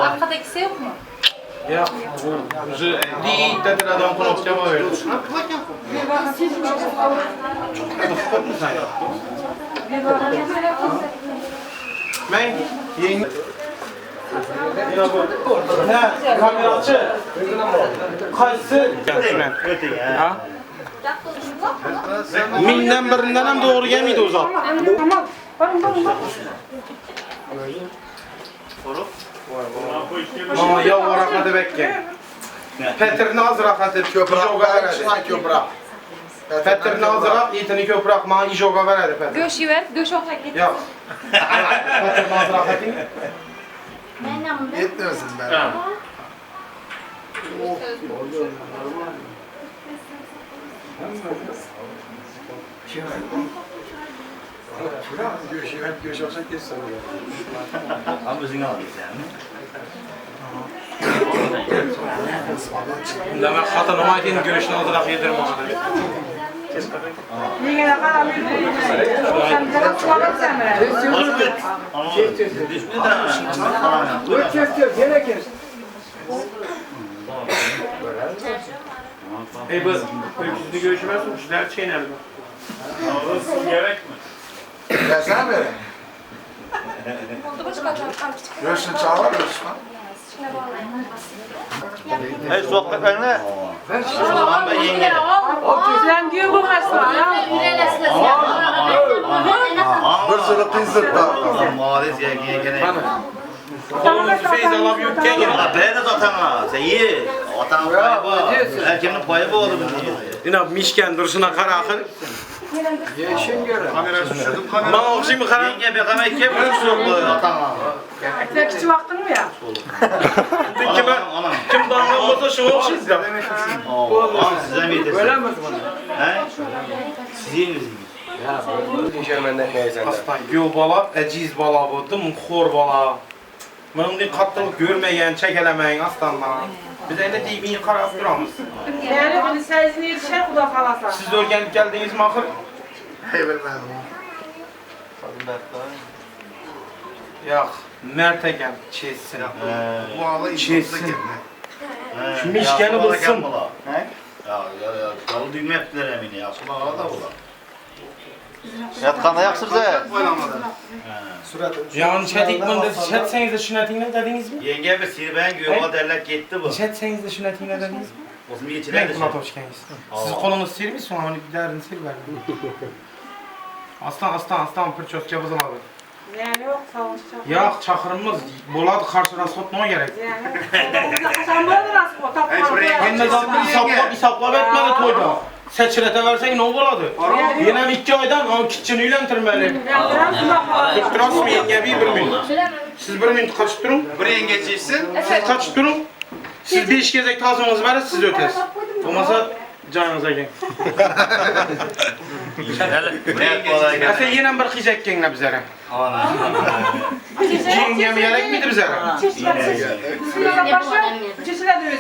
Speaker 7: Arkadaki yok mu?
Speaker 9: Ya bu değil dediler adam konuşacağım öyle. Ben yeni ne kameracı kaysı ha mindən birindən hem doğru yemiydi o zat. Ama ya o rahatı bekke. Petir nazırak hatır köprak verdi. Petir nazırak itini köprak ma ijoga verdi Petir.
Speaker 7: Göş yiver, göş okla git.
Speaker 9: Yok. Petir nazırak hatır.
Speaker 5: Yetmiyorsun ben. Göç olsa kesin.
Speaker 4: Ama bizim alırız yani.
Speaker 9: Demek hatın omaydın görüşünü alarak yedirme ona. Ey bu öyküzlü görüşmezsin, kişiler çiğner mi? Gerek mi?
Speaker 5: Gelsene beri. Görüşün çağlar görüşün.
Speaker 4: Hey sohbetlerine.
Speaker 5: Ben yenge.
Speaker 12: Sen diyor bu kasma.
Speaker 5: Bir sürü kızırtlar.
Speaker 4: Mağarız yengeye gene.
Speaker 9: Kolumuz feyz alıp yükken gibi.
Speaker 4: Ben de zaten ha. Sen iyi. Vatan payı bu. Herkesin payı bu oldu.
Speaker 9: Yine mişken duruşuna karakır.
Speaker 5: Yeşin göre. Kamerası şurada kamera.
Speaker 9: Bana okşayım mı karakır?
Speaker 4: Yenge bir kamek kim bu vatan ha.
Speaker 12: Sen küçük vaktin mi ya?
Speaker 9: Kim danlanmasa şunu okşayız da.
Speaker 4: Oğlum size mi yedirsin?
Speaker 9: Öyle mi?
Speaker 4: He? Sizin yüzünüz.
Speaker 9: Aslan göl bala, eciz bala bu, dımxor bala. Bunun katlılık görmeyen, çekelemeyin aslanlar. Biz öyle deyip karab duramız.
Speaker 12: Yani bunu sezini yetişen kuda kalasa.
Speaker 9: Siz örgenip geldiniz mi ahır?
Speaker 5: Hey bilmem.
Speaker 9: Yok, Mert'e gel, çeşsin.
Speaker 5: Bu ağla
Speaker 9: Çeşsin. Şu mişkeni bulsun.
Speaker 4: Ya, dalı düğme ettiler emini ya. Şuna ağla da bula. Yatkanda yaksırdı.
Speaker 9: Yani çetik bunda, çetseniz de şunatine dediniz mi?
Speaker 4: Yenge bir sirben göğe derlek gitti bu.
Speaker 9: Çetseniz de şunatine dediniz mi?
Speaker 4: O zaman geçiler
Speaker 9: Ben
Speaker 4: de
Speaker 9: kulak hoş geldiniz. Siz kolunuz sir mi? Sonra bir derin sir verin. Aslan pırçöz cevizim abi.
Speaker 12: Yani yok savaşacak.
Speaker 9: Yok çakırımız boladı karşı rasotmaya gerek.
Speaker 12: Yani. Sen böyle nasıl otak
Speaker 9: Hem de zaten isaplap etmeli toyda. Seçilete versek ne oladı? Yine 2 aydan kitchen üylentirmeli. Tutturas mı yenge bir min? Siz 1 min kaç durun?
Speaker 5: Bir yengeciysin.
Speaker 9: Siz kaç durun? Siz 5 gezek tazımız verir siz ötez. Olmasa canınıza gelin. Ese yine bir xizek genle bizlere. Cingem gerek miydi bizlere?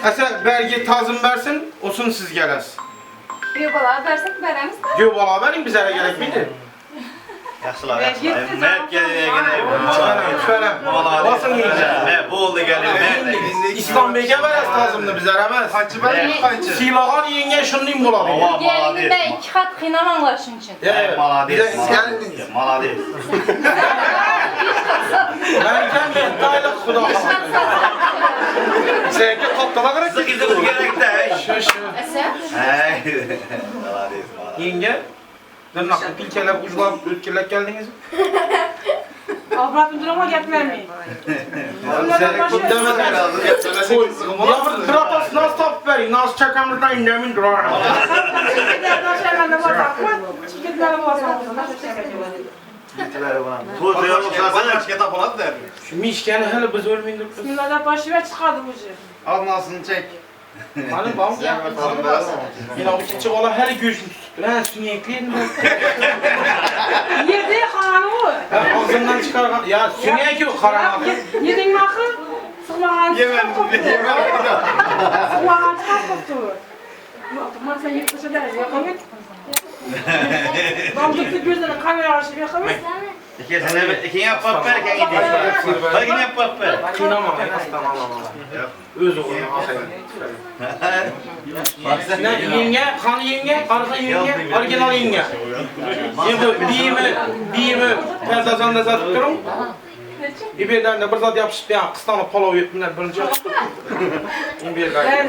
Speaker 9: Ese belge tazım versin, olsun siz gelesiz.
Speaker 7: Bir bala versek veremiz de.
Speaker 9: Yo bala verin bizlere gerek miydi?
Speaker 4: Yaxşılar, yaxşılar. Məhv gəlir yenə.
Speaker 9: Şöyle, basın yiyeceğim.
Speaker 4: Məhv, bu oldu gəlir, məhv.
Speaker 9: İslam Bey'e verəz lazımdı bizlere əməz.
Speaker 5: Kaçı ben kaçı.
Speaker 9: Silahar yenge şunlayım buladı.
Speaker 7: Gelinimde 2 kat xinan anlaşın için.
Speaker 4: Malades,
Speaker 5: Geldiniz.
Speaker 4: malades.
Speaker 9: Ben kendi dayılık kuda. Sevgi kaptala gerek.
Speaker 4: Sık izi bu gerek de.
Speaker 9: Şu.
Speaker 7: Eser?
Speaker 4: Hey. Malades, malades.
Speaker 9: Yenge, dırnaklı pilkelep uculap ötkürlep geldiniz mi?
Speaker 12: Avratın duruma getmemeyin.
Speaker 9: Bir atas nasıl tap verin, nasıl çekamızdan inlemin durar.
Speaker 4: Toy olsa
Speaker 9: kitap oladı der. Şu mişkeni hele biz ölmeyin.
Speaker 1: Bismillah başı ve çıkardı bu şey.
Speaker 9: Almasını çek. Hani bam? Yine o küçük olan her gözüm ben sünniyetliydin ben.
Speaker 1: Yedi kanı o.
Speaker 9: Ağzından çıkargan. Ya sünniyet yok karanlık.
Speaker 1: Yedin mi akı? Sıkmağın çıkar koptu. Sıkmağın çıkar koptu. Ama sen yıktışı deriz yakamit. Ben tuttu gözlerine kamera arşiv yakamit.
Speaker 4: İki yap papel, iki gidiyor. Bak yine papel.
Speaker 9: Kıynama. Tamam. Öz oğlum. Ne yenge, kan yenge, arka yenge, orijinal yenge. Biyimi perdazan da zat tuturum. İberden de bir zat yapışıp ya kıstanıp palav yetminler birinci yapıştım. İberden.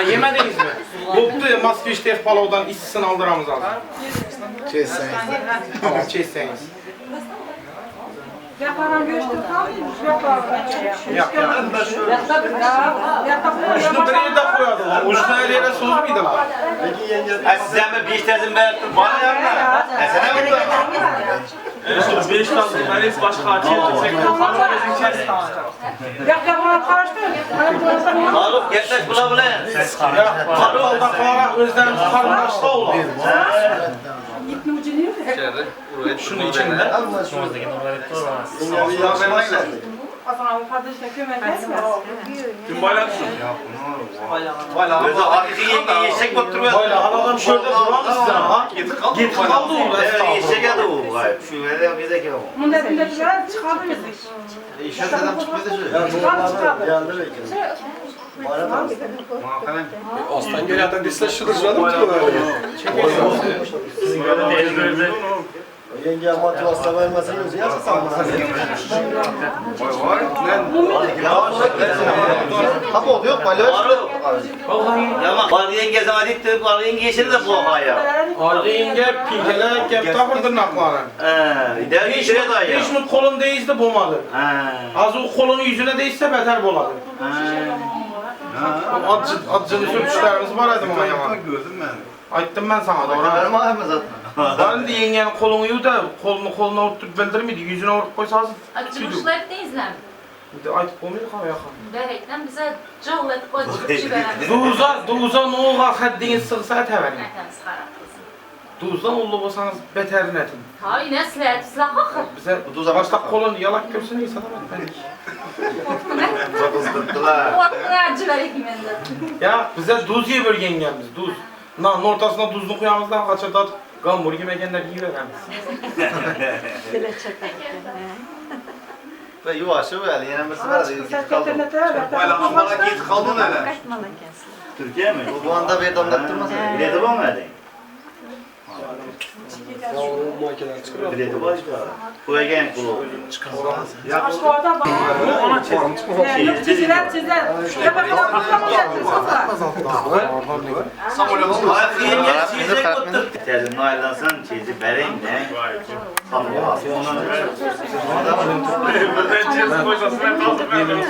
Speaker 9: Yemediniz mi? Boktu Moskviç'te palavdan işsini aldıramız lazım.
Speaker 2: Çeyseniz.
Speaker 9: Tamam çeyseniz.
Speaker 1: Yaparan göçtü kalmış, yaparan.
Speaker 9: Uçunu bir yerde koyardılar. Uçunu her yere söz müydü lan?
Speaker 4: Size mi 5 tazım ben yaptım? Bana yapma. Sana mı yaptın?
Speaker 11: 5 tazım ben hiç başka açı yapacak.
Speaker 1: Yaparan karıştı.
Speaker 4: Alıp yaklaş bula bula.
Speaker 9: Karı aldan sonra özlerimiz karınlaşta olur.
Speaker 1: Gitme ucu değil mi?
Speaker 9: Şunun içinde.
Speaker 1: Aslan kardeşle kömekler mi?
Speaker 11: Kim baylaksın?
Speaker 4: Böyle hakiki yenge yeşek baktıruyor.
Speaker 9: Böyle adam şöyle duran size ha. Git kaldı o
Speaker 4: Evet yeşek adı o. Şu öyle bir de ki o.
Speaker 1: Bunun dediğinde çıkardı mı?
Speaker 4: İşte adam çıkmadı şu.
Speaker 1: Çıkardı.
Speaker 9: Aslan geri adam disle şırışladım ki böyle.
Speaker 11: Sizin göre değil gördü.
Speaker 6: Yenge motivasyon vermezsen özü yapsın bana. Ha bu yok balyoz.
Speaker 4: Ya bak yenge zaman dikti, bak yenge yeşil de bu haya.
Speaker 9: Arı yenge pinkeler kep takırdı nakları.
Speaker 4: Der yeşile de ya.
Speaker 9: Hiç mi kolun değizdi bulmadı. Az o kolun yüzüne değizse beter buladı. Acını sürtüşlerimiz var edim ama yaman. Ayttım ben sana doğru. Ben de yengenin kolunu yiyor da koluna oturup bildirmedi, yüzüne vurup koysasın.
Speaker 7: Acımışlar değiller mi?
Speaker 9: Aytıp olmuyor ka yakın.
Speaker 7: Berekten bize cavlet acımışı veren.
Speaker 9: Duza ne oğa haddiniz sığsa teverin. Duzdan oldu olsanız beterin etin.
Speaker 7: Hay ne silet size hakır.
Speaker 9: Bize başta kolunu yalak görsün iyi sana ben.
Speaker 7: Orkuna acı vereyim ben de.
Speaker 9: Ya bize duz yiyor bir yengemiz, duz. Nan ortasına tuzlu kuyamızdan kaçırdı. Gambur yemegenler iyi veremiz.
Speaker 6: Ve yuvaşı böyle yenemesi var.
Speaker 9: Baylan bana git kaldın hele.
Speaker 4: Türkiye mi?
Speaker 6: Bu anda bir damlattırmaz.
Speaker 4: Bileti var mı edin? Bileti var. Bu egen kulu.
Speaker 1: Aşağıda bak. Çiziler. Ya bakalım aklamayacak
Speaker 4: Hayat yenge çizik battı. Tezim Noel'dan sen çizi vereyim de. Tamam.
Speaker 11: Ben çiz boşasına kaldım ben.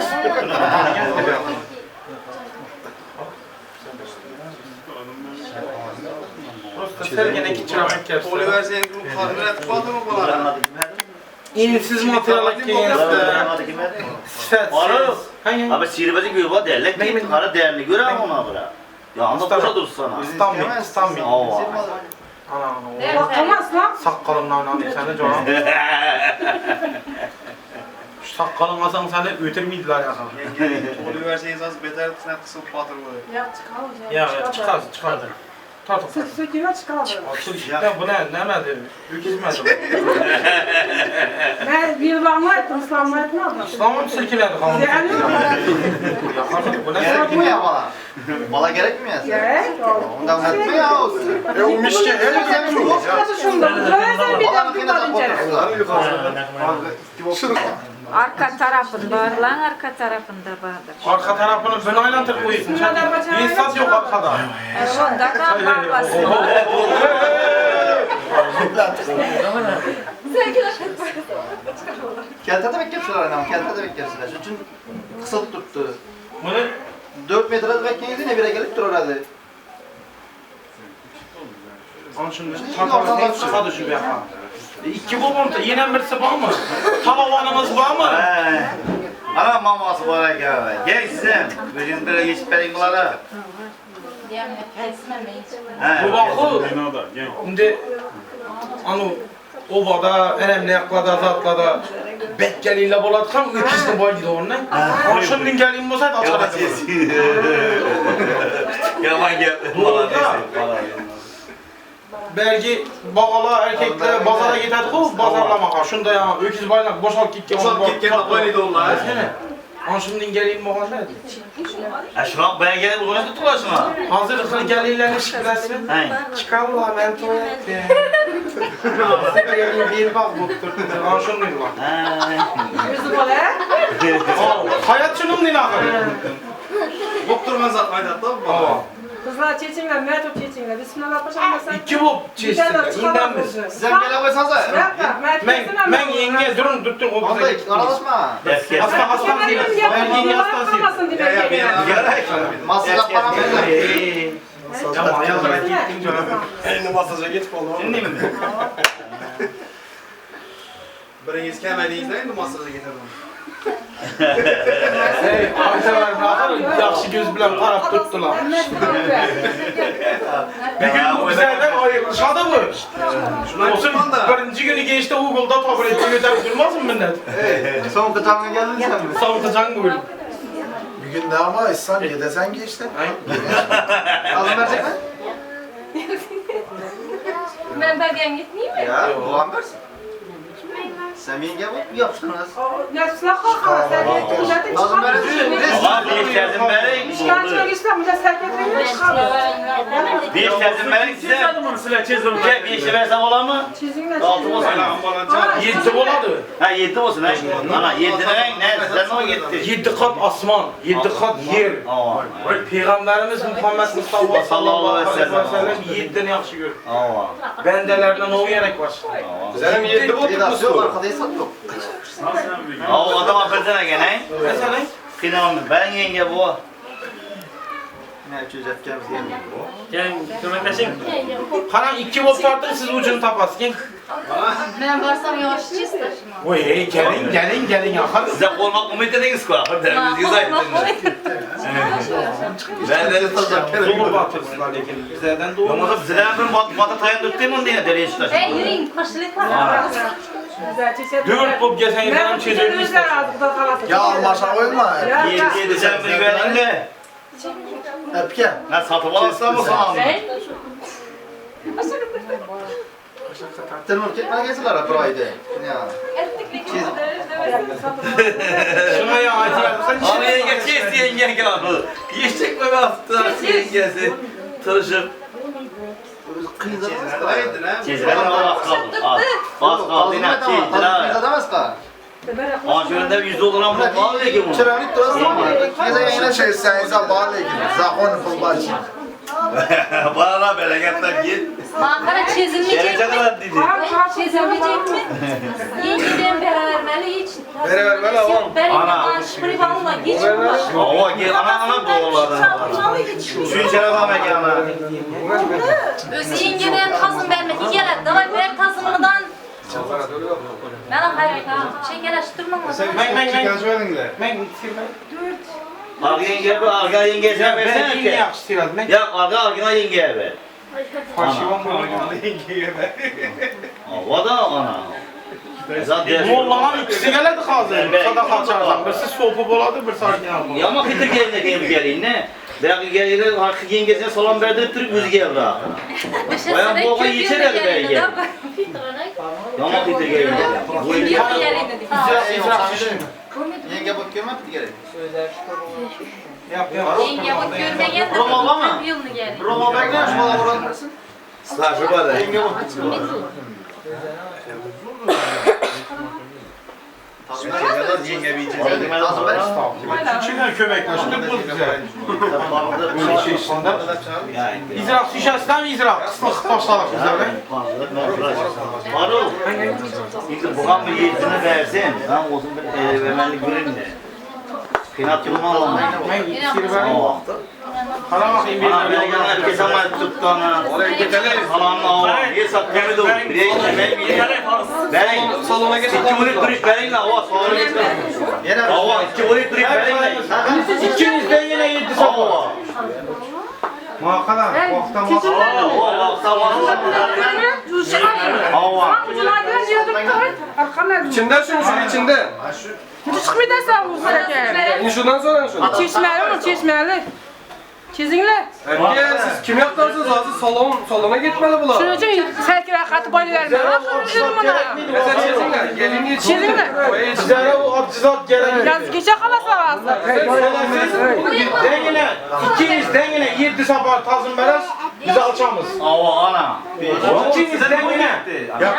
Speaker 9: Sergene kitçiramak kersin.
Speaker 6: Oliver senin bu kadar kuatı mı bular?
Speaker 9: İnsiz materyal
Speaker 4: Sifetsiz. Abi sihirbazı gibi var derler ki kara değerini göre ama ona bırak. Ya anda boşa dursana.
Speaker 9: İstanbul. Ana.
Speaker 1: Bakamaz lan.
Speaker 9: Sakalımla oynadım seni canım. Şu sakalın alsan seni ötürmeydiler ya.
Speaker 6: Oliver senin az beter kısıp batır bu.
Speaker 1: Ya çıkalım.
Speaker 9: Ya çıkardı. Tartın.
Speaker 1: Söküme çıkalım.
Speaker 9: Ya bu ne nedir? Ülkizmedim.
Speaker 1: Ben bir bağımla ettim, İslam'la etmedim.
Speaker 9: İslam'ın silkeledi kanunu.
Speaker 1: Yani
Speaker 9: bu ne?
Speaker 6: Gerek mi ya bala? Bala gerek mi ya?
Speaker 1: Gerek.
Speaker 6: Ondan etme ya olsun.
Speaker 9: O mişke hele sen şu.
Speaker 1: Dönersen bir de bir var
Speaker 7: Arka tarafında var lan arka tarafında vardır.
Speaker 9: Arka tarafını ben aylantır koyuyorsun. İnsat yok arkada.
Speaker 7: Onda kan babası.
Speaker 6: Kelte de beklersiler anam, kelte de beklersiler. Çünkü kısa tuttu.
Speaker 9: Bunu
Speaker 6: 4 metre bekleyince ne bire gelip durur hadi.
Speaker 9: onun için tartana çıkadı şu bir yapan. İki babam da yine birisi var mı? Talavanımız var mı?
Speaker 14: Ana maması var ya. Gelsin. Bugün böyle geçip verin bunlara.
Speaker 9: Bu bakı. Şimdi anu obada, önemli yaklada, zatlada bekkeliyle boladıkan öküzünü boydu onunla. Akşamdan geleyim olsaydı açardı.
Speaker 14: Yaman geldi.
Speaker 9: Belki bağala erkekler bazara giderdik o bazarlamaka. Şunda ya öküz bayrak boşalt gitken.
Speaker 14: Boşalt gitken aboydu onlar.
Speaker 9: Akşamdan geleyim olsaydı nerede?
Speaker 14: Şuna bayağı gelip bunu tuttular şuna.
Speaker 9: Hazırlıklı gelirlerine şıklasın. Çıkarlar ben tuvalet diye. Bir bak bu tuttu. Akşamdan var.
Speaker 1: Yüzü bala.
Speaker 9: Hayat şunun değil akı.
Speaker 14: Doktor ben zatmaydı hatta mı?
Speaker 1: Kızlar çeçinler, Mertop çeçinler. Bismillah paşam mesela.
Speaker 9: İki bu çeşitler. İnden biz.
Speaker 14: Sen gel koysanıza.
Speaker 9: Ben yenge durun tuttum o bize gitti.
Speaker 14: Aralaşma.
Speaker 9: Hasta değil. Ben yenge hastasıyım.
Speaker 14: Gerek. Masada para verir.
Speaker 9: Ama ayağına gittim canım.
Speaker 14: Elini masaja git kolu. Şimdi mi? Biriniz kemediğinizde elini masaja getirdim.
Speaker 9: Aytalar bakar, yaxşı göz bilen qarab tuttular. Bir gün bu bizlerden ayrılışadı bu. Olsun birinci günü geçti Google'da tableti götürüp durmaz mı minnet?
Speaker 14: Son kıtağına geldin sen mi?
Speaker 9: Son kıtağın buyur.
Speaker 6: Bir gün daha ama İhsan ye desen geçti.
Speaker 14: Alın verecek mi?
Speaker 7: Ben belgen gitmeyeyim mi?
Speaker 14: Ya, ulan versin. Sen yenge bu yapsınız.
Speaker 1: Nesla kalkana sen de
Speaker 14: Alın verin.
Speaker 11: Ulan bir işlerdim ben.
Speaker 1: İşgalcıya geçtim, bir de serketlerini çıkardı.
Speaker 11: Bir işlerdim ben size. Bir işi versem ola mı?
Speaker 1: Çizinle
Speaker 11: Altı olsun.
Speaker 9: Yedi boladı.
Speaker 11: Ha 7 olsun ha. Ana 7 ne? Sen o gitti.
Speaker 9: 7 kat asman, 7 kat yer. Peygamberimiz Muhammed Mustafa sallallahu aleyhi ve sellem 7'den yaxşı görür. Bendelerden o gerek var.
Speaker 14: Senin 7 bu tutmuşsun. Arkadayı sattık.
Speaker 11: O adam affetsene gene.
Speaker 9: Mesela
Speaker 11: Kınamam ben yenge bu.
Speaker 14: Ne çözeteceğimiz yenge bu.
Speaker 11: Gel kömekleşin.
Speaker 9: Karan 2 bot tartın siz ucunu tapasın.
Speaker 7: Ben varsam yavaşçıyız taşıma.
Speaker 9: Oy gelin yakar.
Speaker 11: Size olmak umut ediniz ki. Derimiz güzel ettiniz. Ben de
Speaker 9: Zulu batırsınlar lekin bizlerden doğru.
Speaker 11: Yolmaza bizden bir batı tayan döktüğüm diye dereye çıtaşım.
Speaker 7: Yürüyün, koşuluk var.
Speaker 9: Dört bop geçen yıldan çözülmüş.
Speaker 6: Ya almaşa koyma.
Speaker 11: 7 sen bir güvenimle.
Speaker 6: Öpke.
Speaker 11: Ben satıp alasam mı sana?
Speaker 14: Tırmır gitmeye geçiyorlar bir ayda. Ya.
Speaker 9: Şuna ya ait yapsan
Speaker 11: Ama yenge kes yenge kaldı. Geçecek mi hafta yengesi? Tırışıp. Çizgilerin o az kaldı. Az kaldı yine çizgiler. Anşöründe $100 ama bağlı ki bu.
Speaker 14: Çıranıp durasın ama.
Speaker 6: Yine şey sen ise bağlı ilgili. Zakon fulbaşı.
Speaker 11: Bana bereketler git.
Speaker 7: Makara çizilmeyecek
Speaker 11: Gelecek
Speaker 7: mi?
Speaker 11: kadar dedi.
Speaker 7: Çizilmeyecek mi? Yengeden berabermeli hiç.
Speaker 6: Berabermeli ama.
Speaker 7: Benim
Speaker 11: Ana.
Speaker 7: aşkırı valla hiç uğraşmam.
Speaker 11: Ava gel ana doğuladı. Şu içeri bak ana.
Speaker 7: Öz yengeden tazım vermek gelir. Davay ver tazımından. Ben hayır şekerleştirmem.
Speaker 11: Arga yenge bu arga yengesine versene
Speaker 9: Ben
Speaker 11: ki.
Speaker 9: yaxşı tirad.
Speaker 11: Ya arga yengeye ver.
Speaker 9: Faşivan mı?
Speaker 11: Ava da ana.
Speaker 9: Mollaman ikisi geledi hazır. Sadaka çağırsan. Birisi sopu boladı, bir sakin aldı.
Speaker 11: Ya ama bitir gelin ne? Belki gelir arka yengesine salam verdirip durup yüzü gelir ha. Bayan boğan yiyecek belki. Ya ama bitir gelin. Bu
Speaker 14: Yenge bak görmek mi gerek?
Speaker 9: Yap.
Speaker 7: Yenge bak görmegen de
Speaker 14: Roma var mı?
Speaker 7: yılını geldi.
Speaker 14: Roma bekliyor şu bana uğratmasın.
Speaker 11: Stajı var.
Speaker 14: Yenge bak. Yenge bir
Speaker 9: Küçükler kömekleştir bu bize. İzrak şişesinden mi izrak? Kısmık başladık bizlerle.
Speaker 11: Marul. İşte buğan bir yetini versin. Ben olsun bir vermenlik göreyim de. Kıymat yılma alalım.
Speaker 9: Ben sirveri. Hala bakayım bir.
Speaker 14: Ana ben yana kesemez tuttu ana.
Speaker 9: Oraya gidelim.
Speaker 14: Salamla o. Ye satmamı da. Ben
Speaker 9: salona geç.
Speaker 14: 2 volet duruş verin la o salona geç. Yine hava 2 volet duruş verin la.
Speaker 9: İkinizden yine 7 sabah. Makala, vaktan makala. İçinde şunun içinde.
Speaker 1: Çıkmıyordaysa bu hareket.
Speaker 9: Şundan sonra şu.
Speaker 1: Çeşmeli mi? Çeşmeli. Çizinle.
Speaker 9: Siz kim yaptınız lazım? Salona gitmeli bunlar.
Speaker 1: Şunun için serki rakatı boyu verme. Akıllı bana.
Speaker 9: Mesela çizinler. Gelin niye
Speaker 1: Çizinle.
Speaker 9: Sizlere o atçızat gerek.
Speaker 1: Yaz geçe kalasa lazım.
Speaker 9: Dengine, ikiniz dengine 7 sabah tazım veres, biz alçamız.
Speaker 14: Hava ana.
Speaker 9: İkiniz dengine.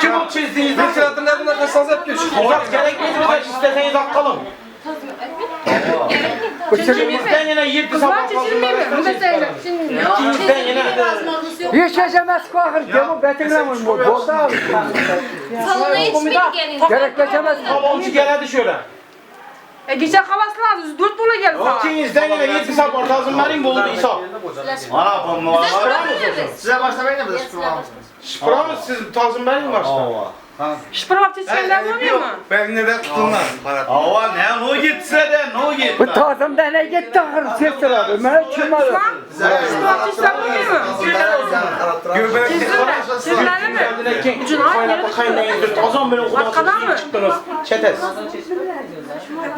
Speaker 9: Kim o çizdiğiniz? Bir sıratın nereden kaçsanız hep geç. Uzak gerekmedi mi de isteseniz akkalım. İkimizden yine 7 sabah tazım veres. İkimizden yine.
Speaker 8: Hiç yaşamaz kuahır. Gemu betimlemin bu. Bolda alır.
Speaker 7: Salona hiçbir gelin.
Speaker 8: Gerek geçemez.
Speaker 9: Saloncu geledi şöyle.
Speaker 1: Geçe kalası lazım. 4 bula gel sana.
Speaker 9: İkinizden yine 7 sabah tazım verin buldu İsa.
Speaker 14: Ana bu mu var?
Speaker 4: Size başlamayın da biz
Speaker 9: Şıpıra mı siz tazım verin başta?
Speaker 1: Şıpırmak çiçekler oluyor mu?
Speaker 9: Ben neden tutunlar?
Speaker 14: Hava ne o gitse de ne git.
Speaker 8: Bu tazımda ne gitti ahır ses abi. Ben kim alır?
Speaker 1: Şıpırmak çiçekler oluyor mu?
Speaker 9: Göbekli
Speaker 1: Çizmeli mi? Ucuna
Speaker 9: kaynata kaynayındır. Tazım beni okudan
Speaker 1: Arkadan mı?
Speaker 9: çıktınız. Çetes.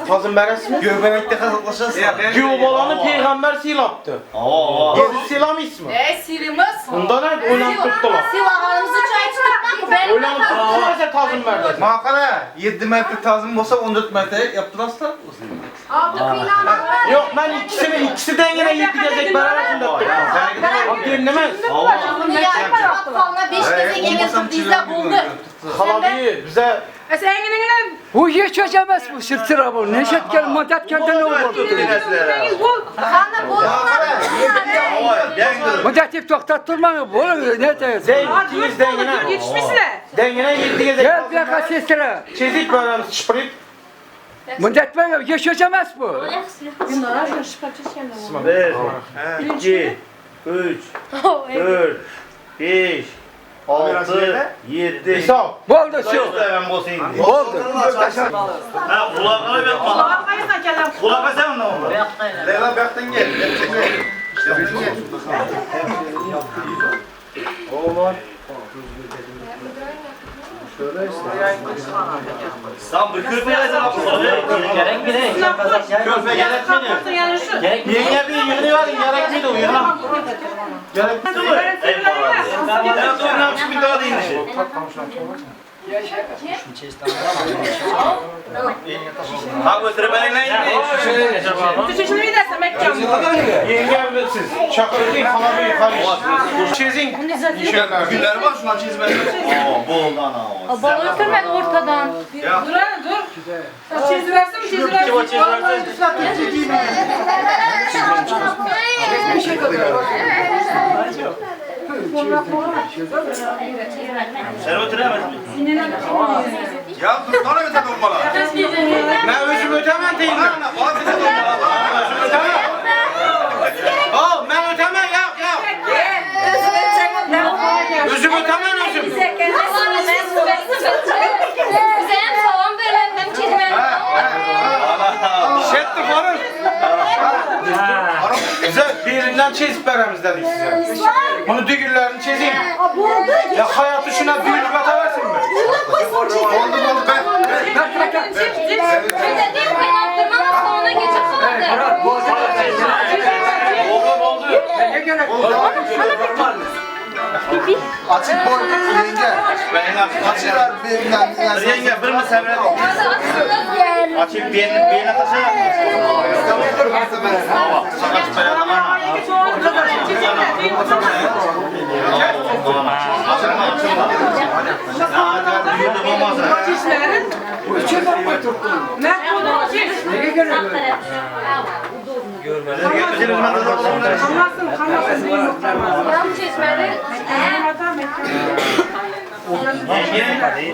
Speaker 9: Tazım beres mi?
Speaker 14: Göbekte kazıklaşasın.
Speaker 9: Göbalanı peygamber silaptı.
Speaker 14: Hava.
Speaker 9: Yedi silam ismi.
Speaker 7: Silimiz.
Speaker 9: Bunda ne? Oynam tuttular.
Speaker 7: Silahlarımızı çay tutmak.
Speaker 9: Oynam tuttular ise tazım verdi.
Speaker 14: Makara 7 metre tazım olsa 14 metre yaptılar da.
Speaker 9: Yok ben ikisinden yine 7 gezek beraber tuttum. Abi dinlemez.
Speaker 7: Falına 5 gece gelirsin bizde buldu.
Speaker 9: Halabi bize
Speaker 1: Sen enginle
Speaker 8: Bu hiç yaşamaz bu sırtıra bu. Neşet gel madat kente ne oldu?
Speaker 7: Sana buldu.
Speaker 8: Madat hep toktattırma mı? Bu ne diyorsun?
Speaker 9: Zeyn ikinizden yine.
Speaker 1: yetişmişler.
Speaker 9: Dengine 7 gezek.
Speaker 8: Gel bir kaç sestere.
Speaker 9: Çizik böyle şıpırıp.
Speaker 8: Madat var ya hiç yaşamaz bu.
Speaker 14: 1, 2, 3, 4, 5, 6, 7.
Speaker 9: İsa.
Speaker 8: Boldu şu.
Speaker 14: Ben bosayım.
Speaker 8: Boldu.
Speaker 14: Ha kulakları yapma.
Speaker 1: Kulağına kayırsan kellem.
Speaker 14: Kulak sen ne oldu?
Speaker 4: Leyla Bek'ten gel.
Speaker 14: Sen bir kürpe yazın gerek mi ne? Kürpe gerek mi ne? Yenge bir yığını var gerek mi de uyuyor. Gerek mi de? Eyvallah. Ben de ondan çıkıp bir daha değil. Ha götürüp ben ne
Speaker 1: Düşüşünü bir dersen Mekkam.
Speaker 9: Yengem siz. Şakırıklayın halabi yukarı. Çizin.
Speaker 14: Günler var şuna çizmeli. Bu oldu ana.
Speaker 7: Balığı kırmadı ortadan.
Speaker 1: Dur hadi dur. Çiziversin mi çiziversin?
Speaker 14: Sen oturamazsın.
Speaker 9: Ya dur bana öte dombala. Ne özüm ötemem değil mi? Özüm ötemem. Oh ben ötemem yok. Özüm ötemem özüm.
Speaker 7: Sen salam veren hem çizmeli.
Speaker 9: Şetti farın. Bize birinden çizip veremiz dedik size. Bunu düğürlerini çizeyim. Ya hayatı şuna düğür kataversin mi? Oldu ben.
Speaker 4: Açık boy yenge. Açık ver bir
Speaker 14: Yenge bir mi sevre? Açık bir taşı. Sakat bayanlar.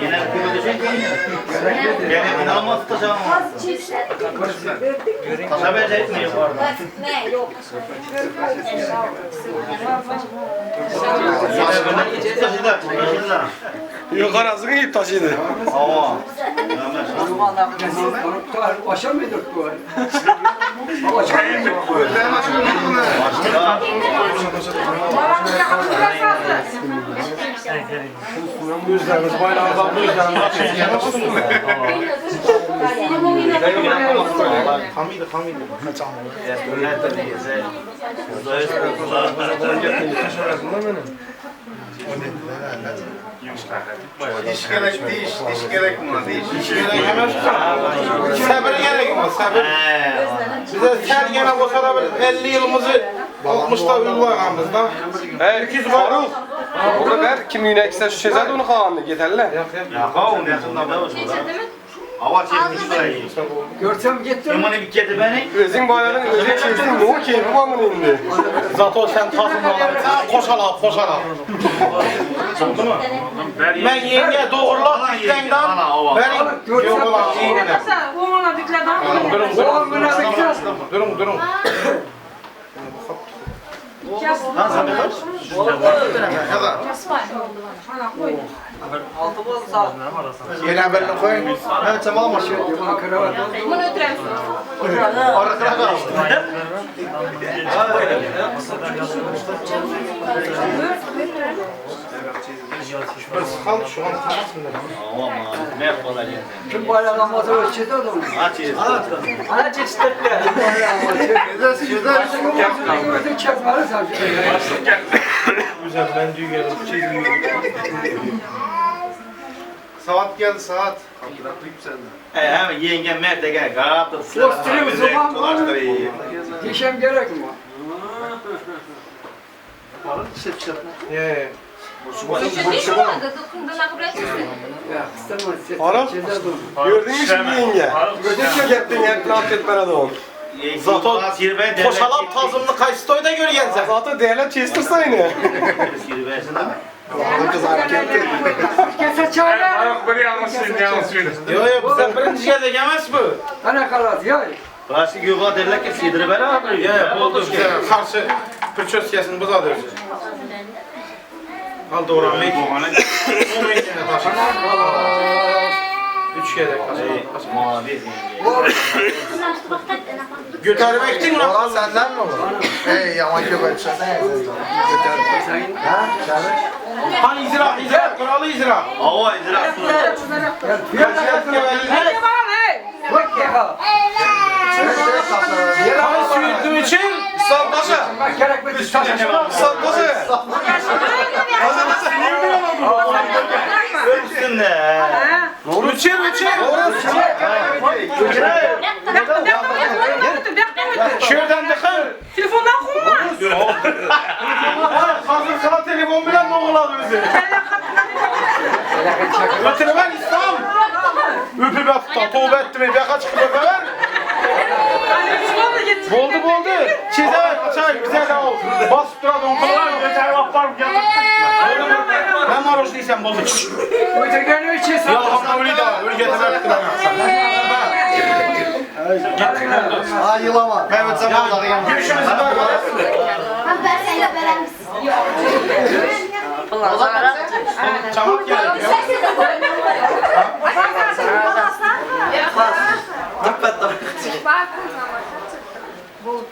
Speaker 14: Yine Taşa benzetmiyor bu arada.
Speaker 12: Ne yok.
Speaker 9: Yok arasını yiyip taşıydı.
Speaker 14: Aa.
Speaker 8: Aşağı mı döktü?
Speaker 9: Gözleriniz bayrağınızdan bu yüzden Hamid. Kaçan.
Speaker 5: Diş gerek, diş gerek buna, diş.
Speaker 9: Diş gerek hemen sabır gerek ama sabır. Bize sen gene olsa da 50 yılımızı 60'ta ülvanımızda.
Speaker 15: Herkes Faruk. Burada ver kim yönekse şu şeyler onu kalandı yeterli.
Speaker 14: Ya kavun yakında da olsun. Hava çekmiş burayı.
Speaker 8: Görsem gittim.
Speaker 14: Yamanı bir kedi beni.
Speaker 15: Özün bayanın özün çektin ne o keyfi var mı indi?
Speaker 9: Zato sen tasmalar. Koşala.
Speaker 14: Oldu mu?
Speaker 9: Ben yenge doğrulak diklenden benim yollar yine. Durun.
Speaker 14: Lan sen bakar.
Speaker 8: Altı bol sağ.
Speaker 9: Yine belli koyun.
Speaker 14: Evet tamam mı?
Speaker 12: Bunu ötürem.
Speaker 14: Arkada kaldı.
Speaker 9: Kalk şu an tamamsın.
Speaker 14: Aman ne yapmalar ya.
Speaker 8: Kim bayramlamazı ölçüde oğlum.
Speaker 14: Açıyız.
Speaker 8: Ana çeşitlikler. Gördün çekmeli savcı.
Speaker 9: Güzel ben düğü geldim. Saat geldi saat.
Speaker 14: Hemen yengem Mert'e gel. Garaptı.
Speaker 8: Postürüm zaman var. Dişem gerek mi?
Speaker 15: Faruk. Gördün mü şimdi yenge? Gittin hep laf etmen adamım.
Speaker 9: Zato koşalap tazımlı kayıstoy da görüyen sen.
Speaker 15: Zato değerler çestirsen yine.
Speaker 14: Sirversin değil mi?
Speaker 8: Kese çare.
Speaker 15: Faruk biri yanlış söyledi.
Speaker 9: Yok bizden birinci geldi gelmez bu.
Speaker 8: Ana kalat ya.
Speaker 14: Burası güva derler ki sidri beri abi.
Speaker 9: Ya oldu bize karşı pürçöz yesin buza dövsün. Al doğran meyk. Onu meykine taşın. 3 kere taşın.
Speaker 14: Mavi.
Speaker 9: Götürmektin mi?
Speaker 5: Oran senden mi olur? Ey yaman köpek sen.
Speaker 9: Hani izra, kralı izra.
Speaker 14: Ava izra.
Speaker 9: Hani sürdüğü için saltaşa. Saltaşa.
Speaker 14: Üstünde.
Speaker 9: Uçur. Şuradan dıkır.
Speaker 1: Telefondan kurma.
Speaker 9: Hazır sana telefon bilen ne oğladı bizi. Ötürü ben İslam. Öpü ben tutan, tövbe ettim. Bir kaç kilo ver. Boldu. Çizer, açar, güzel de ol. Basıp duran onkalar. Yeter vaklar. Ben varoş değilsem boldu. Ya hamla öyle de öyle getirmek ettiler.
Speaker 5: Ha yılama. Mehmet Zamanları gelmez.
Speaker 9: Görüşümüzü ver bana.
Speaker 12: Ben seninle beğenmişsin.
Speaker 9: Çamak geldi.
Speaker 12: Buldu.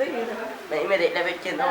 Speaker 12: Benim de beklemek kendime.